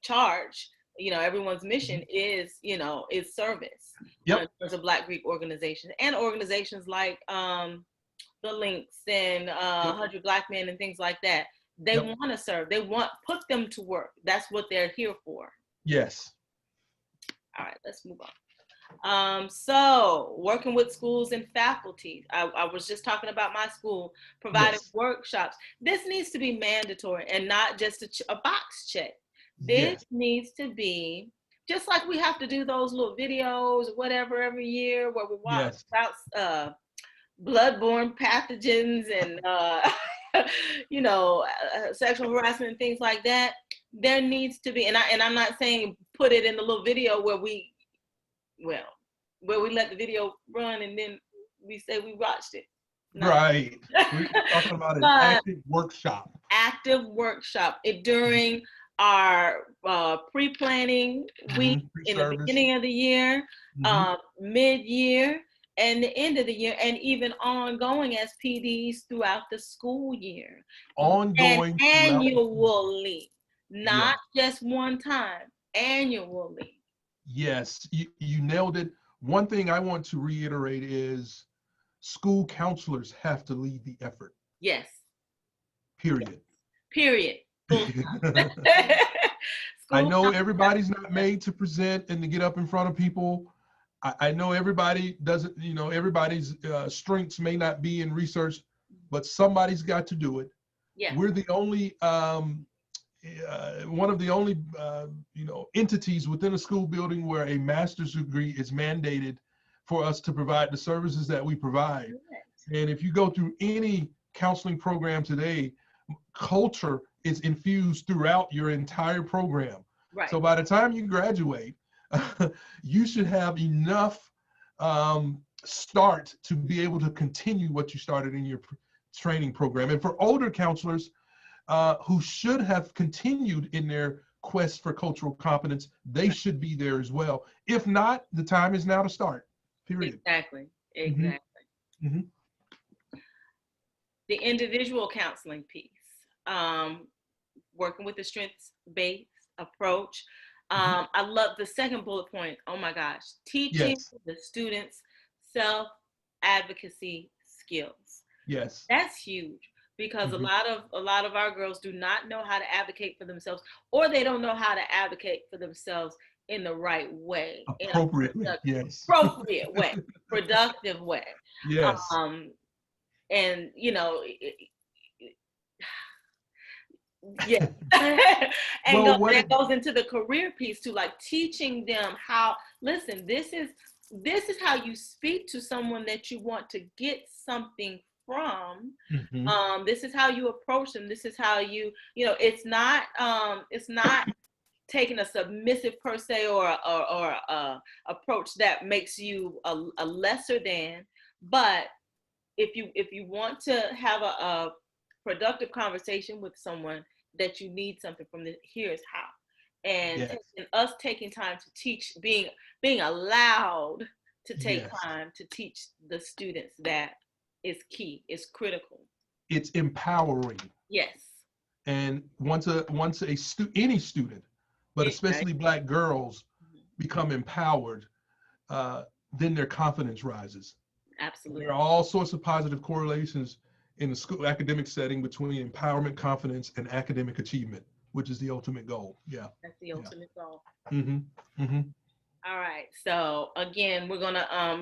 charge. Everyone's mission is service. Yep. In terms of Black Greek organizations and organizations like the Links and 100 Black Men and things like that. They want to serve. They put them to work. That's what they're here for. Yes. All right, let's move on. So working with schools and faculty. I was just talking about my school, providing workshops. This needs to be mandatory and not just a box check. This needs to be, just like we have to do those little videos or whatever every year where we watch about bloodborne pathogens and sexual harassment and things like that. There needs to be, and I'm not saying put it in the little video where we let the video run and then we say we watched it. No. Right. We're talking about an active workshop. Active workshop during our pre-planning week in the beginning of the year, mid-year, and the end of the year, and even ongoing as PDs throughout the school year. Ongoing. And annually, not just one time, annually. Yes, you nailed it. One thing I want to reiterate is school counselors have to lead the effort. Yes. Period. Period. I know everybody's not made to present and to get up in front of people. I know everybody doesn't, everybody's strengths may not be in research, but somebody's got to do it. Yeah. We're the only, one of the only, entities within a school building where a master's degree is mandated for us to provide the services that we provide. And if you go through any counseling program today, culture is infused throughout your entire program. Right. So by the time you graduate, you should have enough start to be able to continue what you started in your training program. And for older counselors who should have continued in their quest for cultural competence, they should be there as well. If not, the time is now to start, period. Exactly. Mm-hmm. Mm-hmm. The individual counseling piece, working with the strengths-based approach. I love the second bullet point. Oh my gosh, teaching Yes. the students self-advocacy skills. Yes. That's huge because Mm-hmm. a lot of our girls do not know how to advocate for themselves, or they don't know how to advocate for themselves in the right way, in Appropriately. a Yes. appropriate way, productive way. Yes. And you know, yeah. And Well, that goes into the career piece too, like teaching them how, listen, this is how you speak to someone that you want to get something from. mm-hmm. This is how you approach them. This is how it's not taking a submissive per se, or a approach that makes you a lesser than. But if you want to have a productive conversation with someone that you need something from this, here's how. And Yes. taking time to teach, being allowed to take Yes. time to teach the students, that is key, is critical. It's empowering. Yes. And once any student, but especially Black girls, become empowered, then their confidence rises. Absolutely. There are all sorts of positive correlations in the school academic setting between empowerment, confidence, and academic achievement, which is the ultimate goal. Yeah. That's the ultimate goal. Mm-hmm. Mm-hmm. All right. So again, we're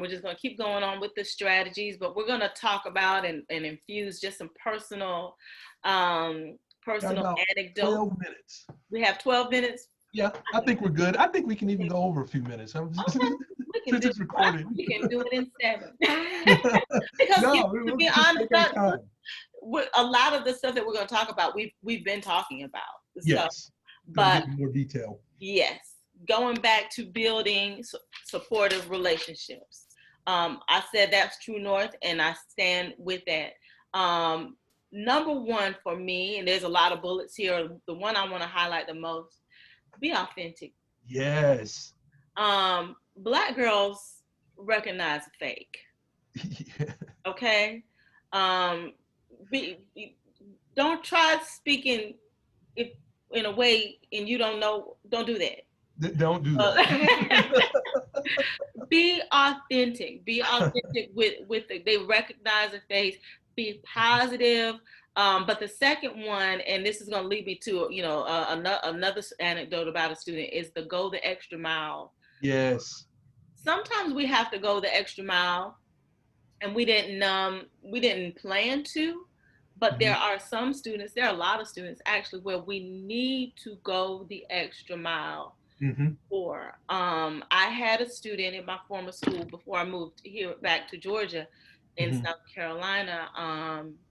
just gonna keep going on with the strategies, but we're gonna talk about and infuse just some personal anecdotes. 12 minutes. We have 12 minutes. Yeah, I think we're good. I think we can even go over a few minutes. Okay. We can Since it's recorded. We can do it in 7. Because to be honest, a lot of the stuff that we're going to talk about, we've been talking about. Yes. But get more detail. Yes, going back to building supportive relationships. I said that's true north, and I stand with that. Number one for me, and there's a lot of bullets here, the one I want to highlight the most: be authentic. Yes. Black girls recognize fake. Yeah. Okay. Don't try speaking in a way and you don't know. Don't do that. Don't do that. Be authentic. Be authentic with they recognize the face. Be positive. But the second one, and this is going to lead me to another anecdote about a student, is the go the extra mile. Yes. Sometimes we have to go the extra mile, and we didn't plan to. But there are a lot of students actually, where we need to go the extra mile for. I had a student in my former school before I moved here back to Georgia in South Carolina.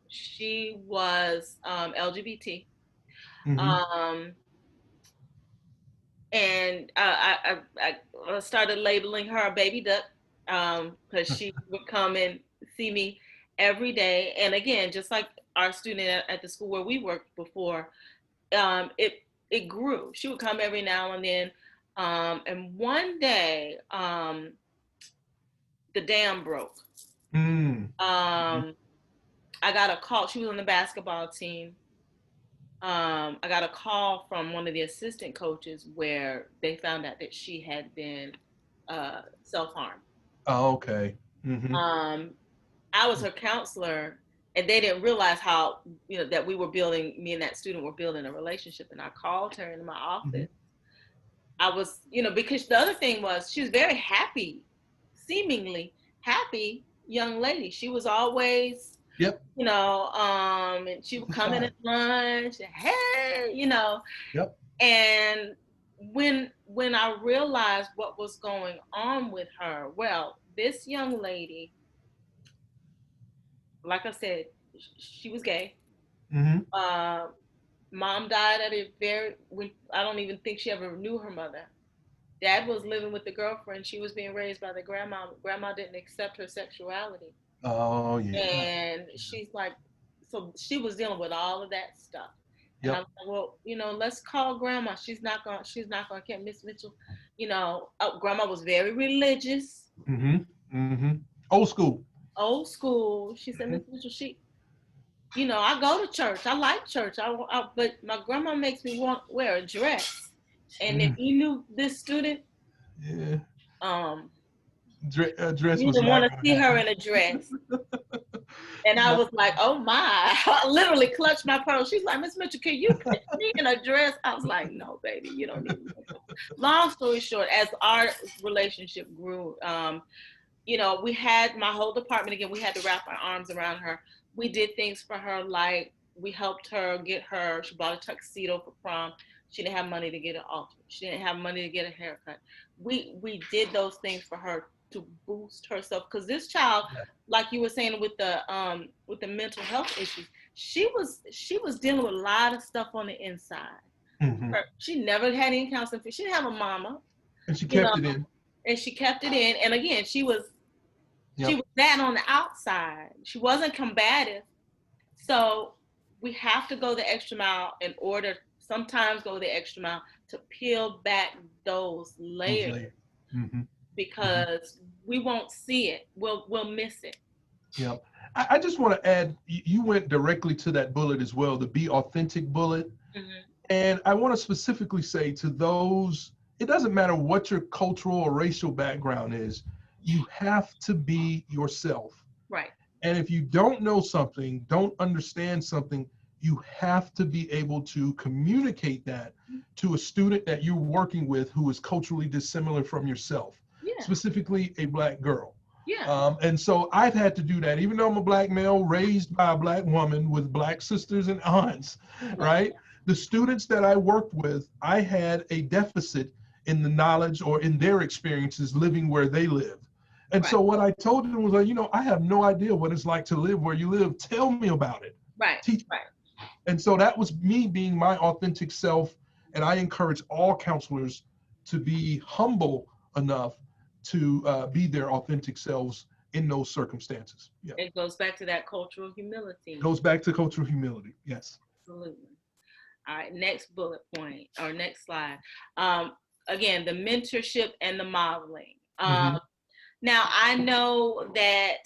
She was LGBT. And I started labeling her a baby duck, because she would come and see me every day. And again, just like our student at the school where we worked before, it grew. She would come every now and then. And one day, the dam broke. I got a call. She was on the basketball team. I got a call from one of the assistant coaches where they found out that she had been self-harmed. Oh, okay. I was her counselor, and they didn't realize how, that me and that student were building a relationship. And I called her in my office. I was, because the other thing was, she was very happy, seemingly happy young lady. She was always, and she would come in at lunch, and, hey, And when I realized what was going on with her, well, this young lady like I said, she was gay. Mm-hmm. Uh, Mom died at a very, when I don't even think she ever knew her mother. Dad was living with the girlfriend. She was being raised by the grandma. Grandma didn't accept her sexuality. Oh yeah. And she's like, so she was dealing with all of that stuff. And I Yep. was like, well, let's call grandma. She's not gonna get Miss Mitchell. Grandma was very religious, Mm-hmm. Mm-hmm. Old school. old school. She said, Mm-hmm. Miss Mitchell, I go to church. I like church. But my grandma makes me want wear a dress. And if Mm. you knew this student, Yeah. um, Dress you was didn't want not to going to see her happen. in a dress. And I Not, was like, oh my, I literally clutched my pearl. She's like, Miss Mitchell, can you put me in a dress? I was like, no, baby, you don't need me. Long story short, as our relationship grew, we had my whole department again, we had to wrap our arms around her. We did things for her, like we helped her she bought a tuxedo for prom. She didn't have money to get an altar. She didn't have money to get a haircut. We did those things for her to boost herself, because this child, like you were saying with the mental health issues, she was dealing with a lot of stuff on the inside. mm-hmm. She never had any counseling. She didn't have a mama, And she you know, kept it in. and she kept it in. And again, she Yep. was that on the outside. She wasn't combative. So we have to go the extra mile in order, sometimes go the extra mile to peel back those Those layers, layers. Mm-hmm. Mm-hmm. because we won't see it. We'll miss it. Yep. I just want to add, you went directly to that bullet as well, the be authentic bullet. Mm-hmm. And I want to specifically say to those, it doesn't matter what your cultural or racial background is, you have to be yourself. Right. And if you don't know something, don't understand something, you have to be able to communicate that to a student that you're working with who is culturally dissimilar from yourself, Yeah. specifically a Black girl. Yeah. And so I've had to do that, even though I'm a Black male raised by a Black woman with Black sisters and aunts, right? The students that I worked with, I had a deficit in the knowledge or in their experiences living where they lived. And Right. so what I told them was, like, I have no idea what it's like to live where you live. Tell me about it. Right. Teach me. Right. And so that was me being my authentic self. And I encourage all counselors to be humble enough to be their authentic selves in those circumstances. Yeah. It goes back to that cultural humility. Goes back to cultural humility. Yes. Absolutely. All right, next bullet point or next slide. Again, the mentorship and the modeling. Mm-hmm. Now, I know that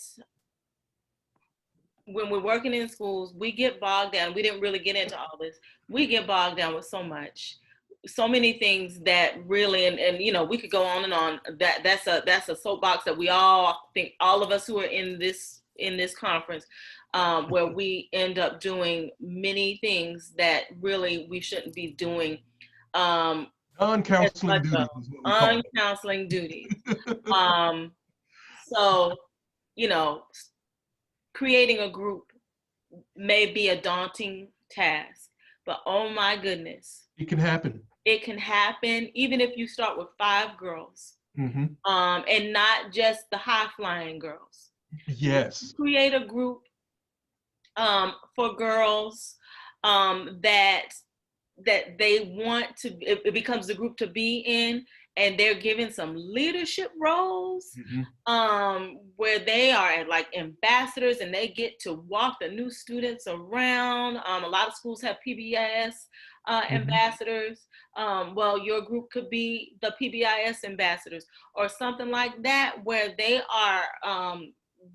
when we're working in schools, we get bogged down. We didn't really get into all this. We get bogged down with so many things that really, and we could go on and on. That's a soapbox that we all think, all of us who are in this conference, where we end up doing many things that really we shouldn't be doing. Uncounseling duties is what we call it. Uncounseling duties. So, creating a group may be a daunting task, but oh my goodness. It can happen. It can happen even if you start with 5 girls, mm-hmm. And not just the high flying girls. Yes. Create a group for girls that they want to, it becomes the group to be in, and they're given some leadership roles, mm-hmm. Where they are like ambassadors and they get to walk the new students around. A lot of schools have PBIS ambassadors. Well, your group could be the PBIS ambassadors or something like that, where they are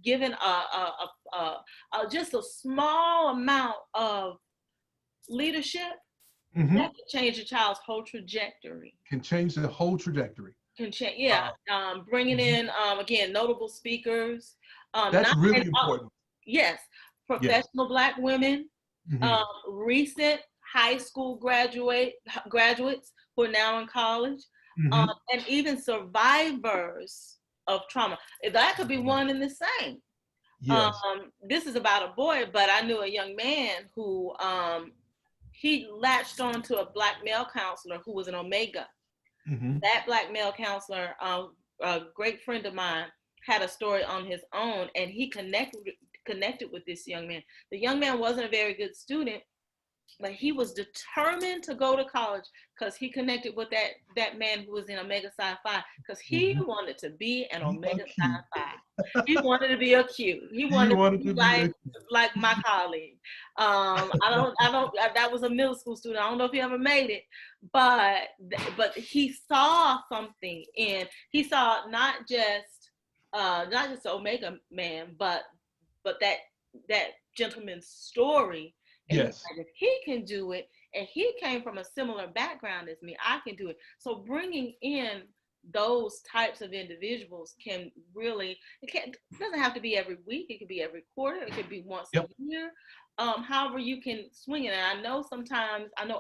given just a small amount of leadership. Mm-hmm. That can change a child's whole trajectory. Can change the whole trajectory. Can change, yeah. Bringing in again notable speakers. That's really important. Yes, professional Black women, recent high school graduates who are now in college, and even survivors of trauma. That could be one and the same. Yes. This is about a boy, but I knew a young man who he latched on to a Black male counselor who was an Omega. That Black male counselor, a great friend of mine, had a story on his own, and he connected connected with this young man. The young man wasn't a very good student, but he was determined to go to college because he connected with that man who was in Omega Psi Phi, because he wanted to be an Omega Psi Phi. He wanted to be a Q. He wanted to be like my colleague. That was a middle school student. I don't know if he ever made it, but he saw something he saw not just the Omega man, but that gentleman's story. And Yes. if he can do it, and he came from a similar background as me, I can do it. So bringing in those types of individuals can really, it doesn't have to be every week. It could be every quarter. It could be once a year. However you can swing it. And I know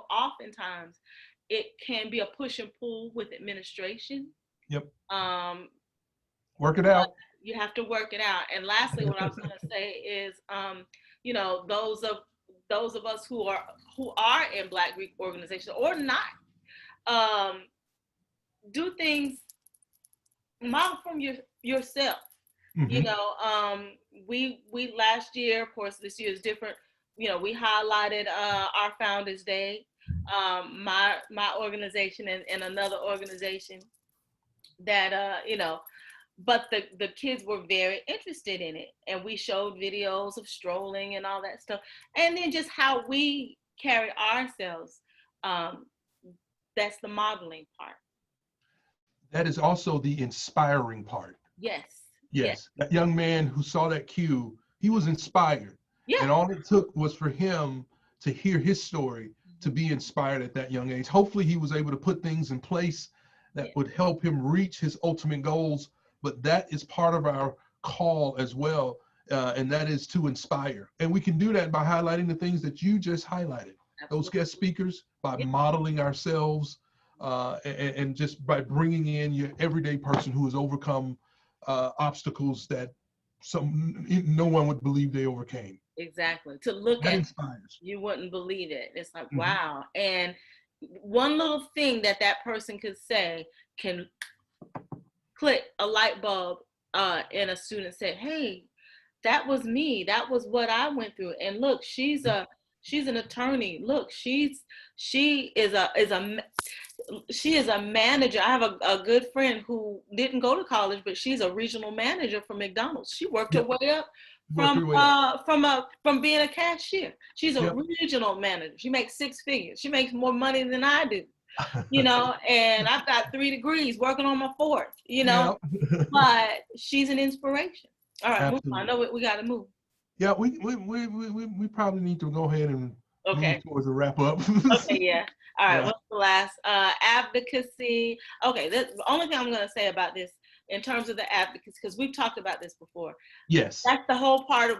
oftentimes it can be a push and pull with administration. Yep. Work it out. You have to work it out. And lastly, what I was going to say is, those of us who are in Black Greek organizations or not, do things, model from yourself. We last year, of course, this year is different. We highlighted our Founders Day, my organization and another organization that but the kids were very interested in it, and we showed videos of strolling and all that stuff, and then just how we carry ourselves. That's the modeling part. That is also the inspiring part. Yes. That young man who saw that cue, he was inspired. Yeah. And all it took was for him to hear his story, to be inspired at that young age. Hopefully he was able to put things in place that would help him reach his ultimate goals. But that is part of our call as well, and that is to inspire. And we can do that by highlighting the things that you just highlighted. Absolutely. Those guest speakers, by modeling ourselves, and just by bringing in your everyday person who has overcome obstacles that no one would believe they overcame. Exactly. To look that at, inspires. You wouldn't believe it. It's like, wow. And one little thing that person could say can click a light bulb in a student, said, hey, that was me. That was what I went through. And look, she's an attorney. Look, she is a manager. I have a good friend who didn't go to college, but she's a regional manager for McDonald's. She worked her way up from being a cashier. She's a regional manager. She makes 6 figures. She makes more money than I do. And I've got 3 degrees, working on my 4th, but she's an inspiration. All right, move on. I know we got to move. Yeah, we probably need to go ahead and move towards a wrap up. Okay, yeah. All right, what's the last? Advocacy. Okay, the only thing I'm going to say about this in terms of the advocacy, because we've talked about this before. Yes. That's the whole part of,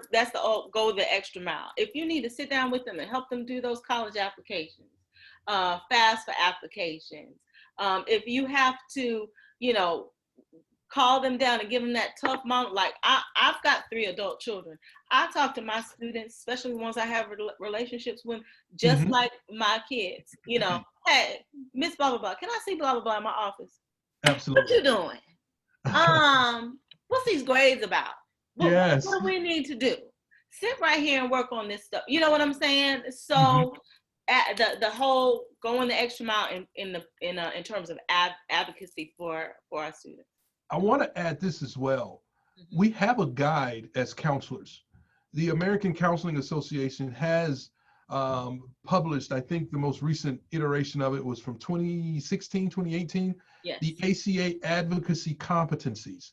go the extra mile. If you need to sit down with them and help them do those college applications, FAFSA applications. If you have to, call them down and give them that tough moment. Like I've got 3 adult children. I talk to my students, especially the ones I have relationships with, just like my kids. Hey, Miss blah blah blah, can I see blah blah blah in my office? Absolutely. What you doing? What's these grades about? What do we need to do? Sit right here and work on this stuff. You know what I'm saying? So. The whole going the extra mile in terms of advocacy for our students. I want to add this as well. We have a guide as counselors. The American Counseling Association has published, I think the most recent iteration of it was from 2016, 2018, the ACA advocacy competencies.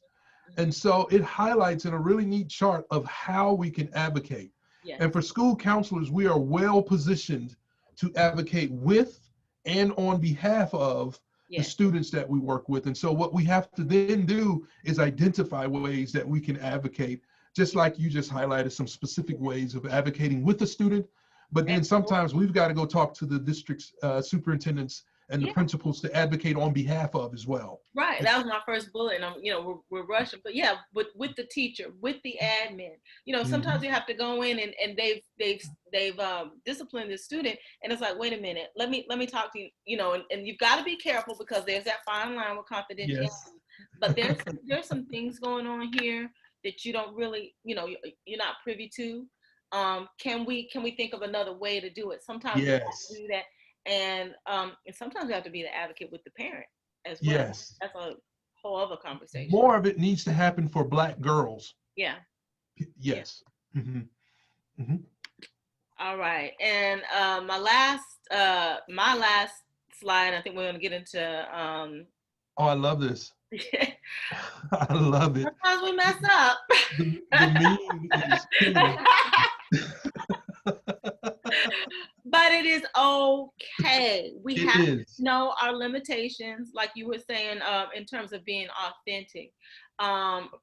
And so it highlights in a really neat chart of how we can advocate. And for school counselors, we are well positioned to advocate with and on behalf of the students that we work with. And so what we have to then do is identify ways that we can advocate, just like you just highlighted some specific ways of advocating with the student. But then sometimes we've got to go talk to the district's superintendents and the principals to advocate on behalf of as well. Right, that was my first bullet, and we're rushing, but with the teacher, with the admin, sometimes you have to go in and they've disciplined the student, and it's like, wait a minute, let me talk to you, and you've got to be careful because there's that fine line with confidentiality. But there's some things going on here that you don't really, you're not privy to. Can we think of another way to do it? Sometimes we have to Yes. do that, and sometimes we have to be the advocate with the parent as well. Yes. That's a whole other conversation. More of it needs to happen for Black girls. Yeah. Yes. Yeah. All right, and my last slide. I think we're going to get into. Oh, I love this. I love it. Sometimes we mess up. The meme is killing But it is okay. We it have is. to know our limitations, like you were saying, in terms of being authentic.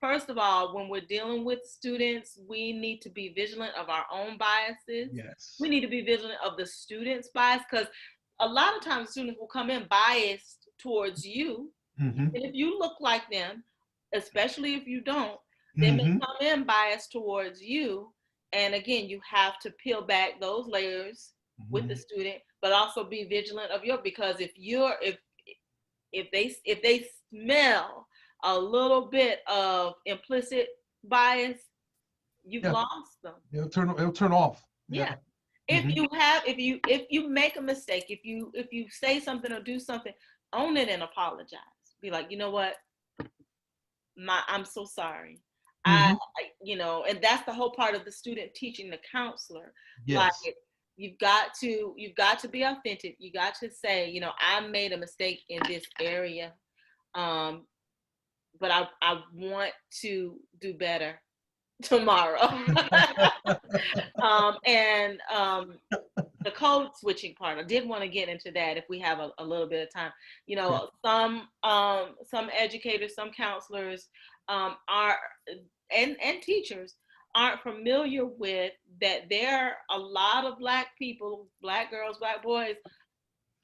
First of all, when we're dealing with students, we need to be vigilant of our own biases. Yes. We need to be vigilant of the students' bias, because a lot of times students will come in biased towards you. And if you look like them, especially if you don't, they may come in biased towards you. And again, you have to peel back those layers with the student, but also be vigilant of because if they smell a little bit of implicit bias, you've lost them. It'll turn off. Yeah. If you make a mistake, if you say something or do something, own it and apologize. Be like, you know what? I'm so sorry. And that's the whole part of the student teaching the counselor. Yes. Like, you've got to be authentic. You got to say, I made a mistake in this area, but I want to do better tomorrow. The code switching part, I did want to get into that if we have a little bit of time. Some educators, some counselors are and teachers aren't familiar with that. There are a lot of Black people, Black girls, Black boys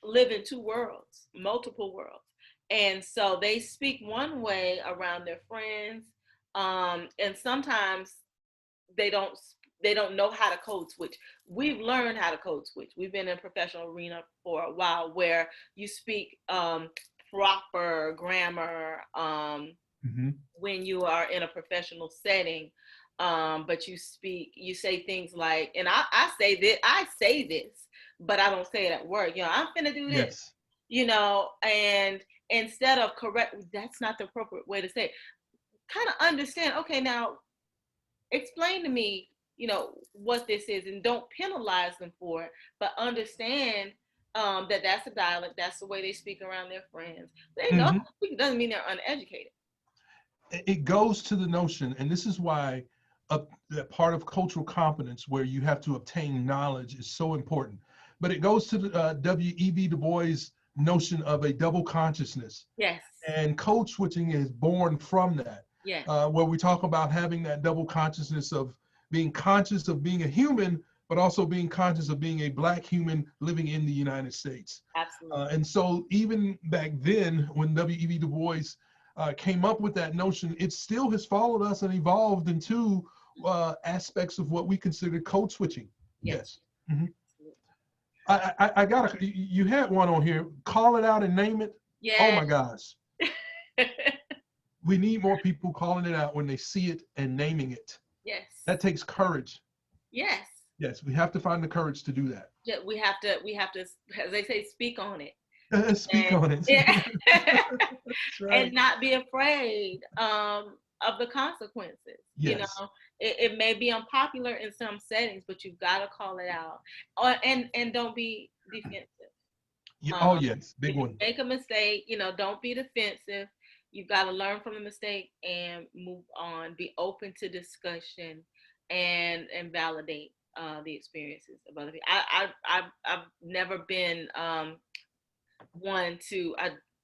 live in two worlds, multiple worlds. And so they speak one way around their friends, and sometimes they don't know how to code switch. We've learned how to code switch. We've been in a professional arena for a while where you speak proper grammar when you are in a professional setting, but you say things like, and I say this, but I don't say it at work. I'm finna do this. Yes. And instead of correct, that's not the appropriate way to say it. Kind of understand, okay, now explain to me, what this is, and don't penalize them for it, but understand that that's a dialect, that's the way they speak around their friends. They know it doesn't mean they're uneducated. It goes to the notion, and this is why that part of cultural competence where you have to obtain knowledge is so important. But it goes to the W.E.B. Du Bois' notion of a double consciousness. Yes. And code switching is born from that. Yes. Where we talk about having that double consciousness of being conscious of being a human, but also being conscious of being a Black human living in the United States. Absolutely. And so even back then, when W.E.B. Du Bois came up with that notion, it still has followed us and evolved into aspects of what we consider code switching. Yes. You had one on here, call it out and name it. Yes. Oh my gosh. We need more people calling it out when they see it and naming it. Yes. That takes courage. Yes. Yes, we have to find the courage to do that. Yeah, we have to, as they say, speak on it. Speak on it. Yeah. Right. And not be afraid of the consequences. Yes. It may be unpopular in some settings, but you've got to call it out, and don't be defensive. Yes, big one. Make a mistake, don't be defensive. You've got to learn from the mistake and move on. Be open to discussion and validate the experiences of other people. I've never been one to,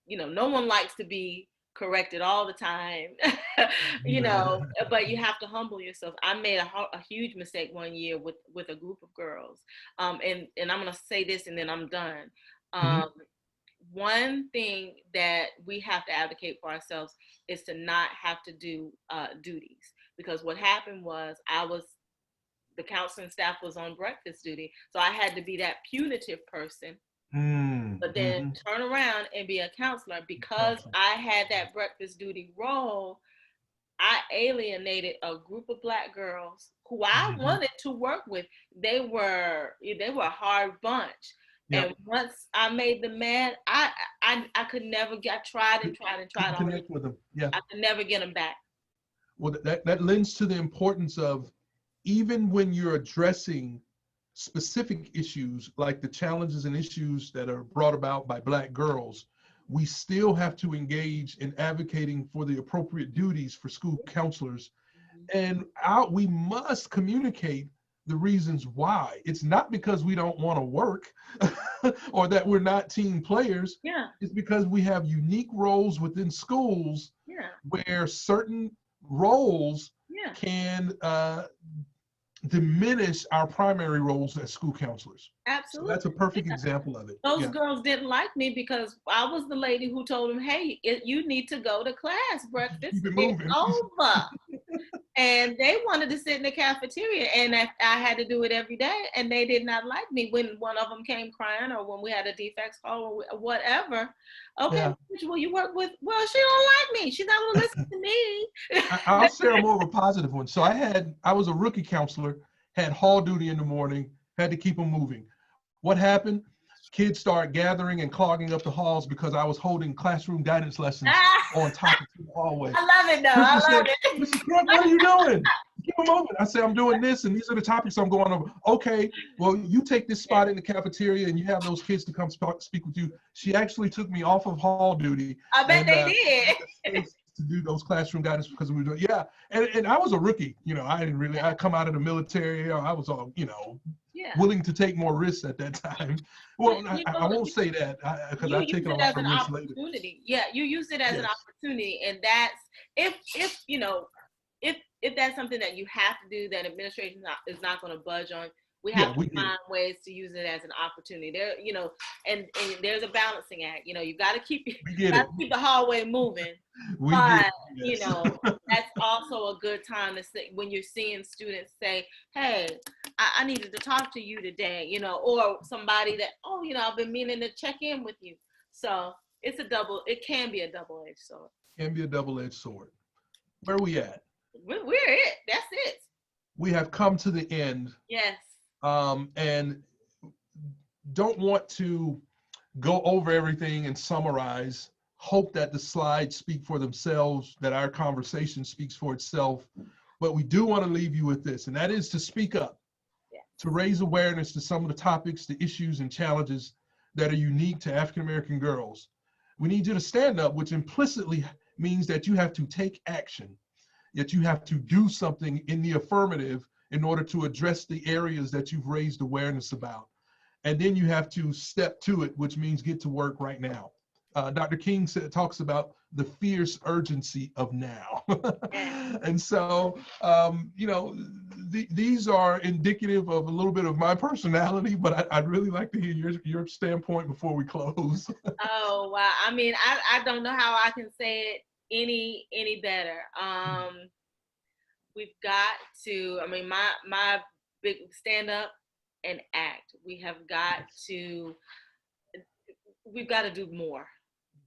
no one likes to be corrected all the time, but you have to humble yourself. I made a huge mistake one year with a group of girls, and I'm gonna say this and then I'm done. One thing that we have to advocate for ourselves is to not have to do duties, because what happened was the counseling staff was on breakfast duty, so I had to be that punitive person, but then turn around and be a counselor. Because I had that breakfast duty role, I alienated a group of Black girls who I Mhm. wanted to work with. They were a hard bunch. And Yep. once I made them mad, I could never get. I tried and tried and tried Couldn't all these. connect with them. Yeah. I could never get them back. Well, that lends to the importance of, even when you're addressing specific issues like the challenges and issues that are brought about by Black girls, we still have to engage in advocating for the appropriate duties for school counselors. And we must communicate the reasons why. It's not because we don't want to work or that we're not team players. Yeah, It's because we have unique roles within schools yeah, where certain roles yeah. can diminish our primary roles as school counselors. So Absolutely. that's a perfect Yeah. example of it. Those Yeah. girls didn't like me because I was the lady who told them, "Hey, you need to go to class. Breakfast Keep it is moving. over." And they wanted to sit in the cafeteria, and I had to do it every day, and they did not like me. When one of them came crying, or when we had a defects call, or whatever. Okay, Yeah. which will you work with? Well, she don't like me. She's not gonna listen to me. I'll share more of a positive one. So I was a rookie counselor, had hall duty in the morning, had to keep them moving. What happened? Kids started gathering and clogging up the halls because I was holding classroom guidance lessons on topics in the hallway. I love it though. I Principal love said, it. "Mr. Crook, what are you doing? Keep them moving." I said, "I'm doing this, and these are the topics I'm going over." "Okay, well, you take this spot in the cafeteria, and you have those kids to come speak with you." She actually took me off of hall duty I bet and they did. space to do those classroom guidance because we were doing, yeah. And I was a rookie, I come out of the military, I was all, Yeah. willing to take more risks at that time. Well, I won't say that because You I've use taken a it lot as of an risks later. opportunity. Yeah, you use it as an Yes. opportunity, and that's if that's something that you have to do, that administration is not going to budge on. We have Yeah, to we get find it. ways to use it as an opportunity. There, and there's a balancing act. You got to keep We get it. the hallway moving, We get but it. Yes. that's also a good time to say when you're seeing students say, "Hey, I needed to talk to you today," or somebody that, "Oh, I've been meaning to check in with you." So it can be a double-edged sword. Can be a double-edged sword. Where are we at? We're it. That's it. We have come to the end, Yes. and don't want to go over everything and summarize. Hope that the slides speak for themselves, that our conversation speaks for itself. But we do want to leave you with this, and that is to speak up, to raise awareness to some of the topics, the issues, and challenges that are unique to African American girls. We need you to stand up, which implicitly means that you have to take action, that you have to do something in the affirmative in order to address the areas that you've raised awareness about. And then you have to step to it, which means get to work right now. Dr. King talks about the fierce urgency of now. And so, these are indicative of a little bit of my personality, but I'd really like to hear your standpoint before we close. Oh wow! I mean, I don't know how I can say it any better. We've got to. I mean, my big stand up and act. We've got to do more.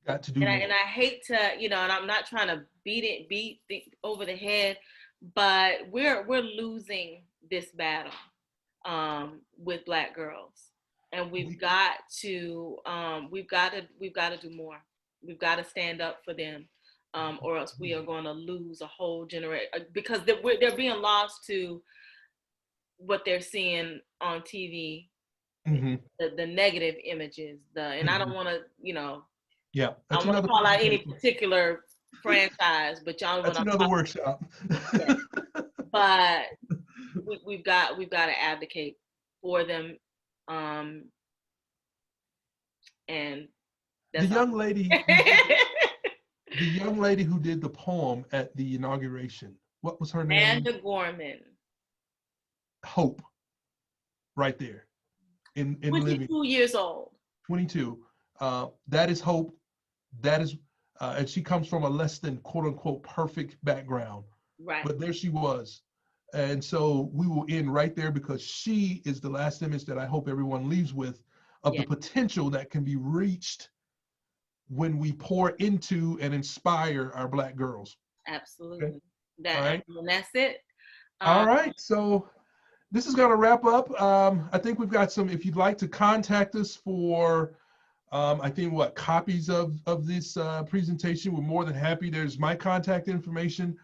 Got to do And more. I hate to, and I'm not trying to beat over the head, but we're losing this battle with Black girls, and we've got to do more. We've got to stand up for them, or else we are going to lose a whole generation because they're being lost to what they're seeing on TV, Mm-hmm. the negative images, and I don't want to, Yeah, I that's want to another call out any conversation. particular franchise, but y'all know That's what I'm another talking workshop. about. Yeah. But we've got to advocate for them, and The that's all. young lady, the young lady who did the poem at the inauguration, what was her name? Amanda Gorman, Hope, right there in living. 22 years old. 22. That is Hope. That is, and she comes from a less than quote unquote perfect background, Right. but there she was. And so we will end right there because she is the last image that I hope everyone leaves with of the potential that can be reached when we pour into and inspire our Black girls. Absolutely. Okay? That, All right. and that's it. All right. So this is going to wrap up. I think we've got some, if you'd like to contact us for, I think what, copies of this presentation, we're more than happy. There's my contact information.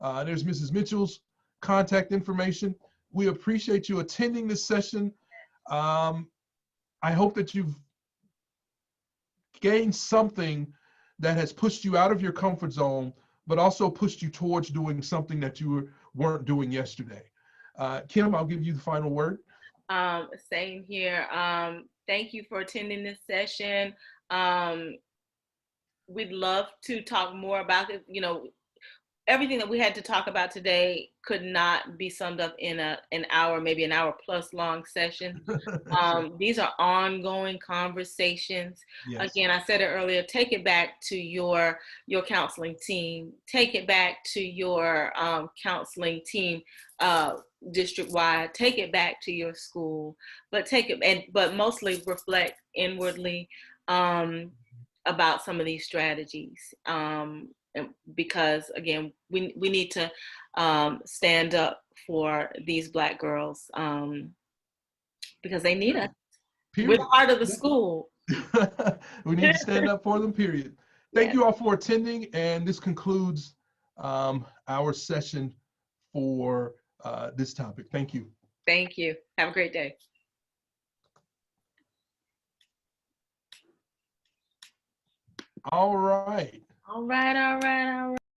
There's Mrs. Mitchell's contact information. We appreciate you attending this session. I hope that you've gained something that has pushed you out of your comfort zone, but also pushed you towards doing something that you weren't doing yesterday. Kim, I'll give you the final word. Same here. Thank you for attending this session. We'd love to talk more about it. You know, everything that we had to talk about today could not be summed up in an hour, maybe an hour plus long session. These are ongoing conversations. Yes. Again, I said it earlier, take it back to your counseling team. Take it back to your counseling team district-wide. Take it back to your school, but but mostly reflect inwardly about some of these strategies. Because again, we need to stand up for these Black girls because they need us. Period. We're part of the school. We need to stand up for them, period. Thank you all for attending, and this concludes our session for this topic. Thank you. Thank you. Have a great day. All right. All right.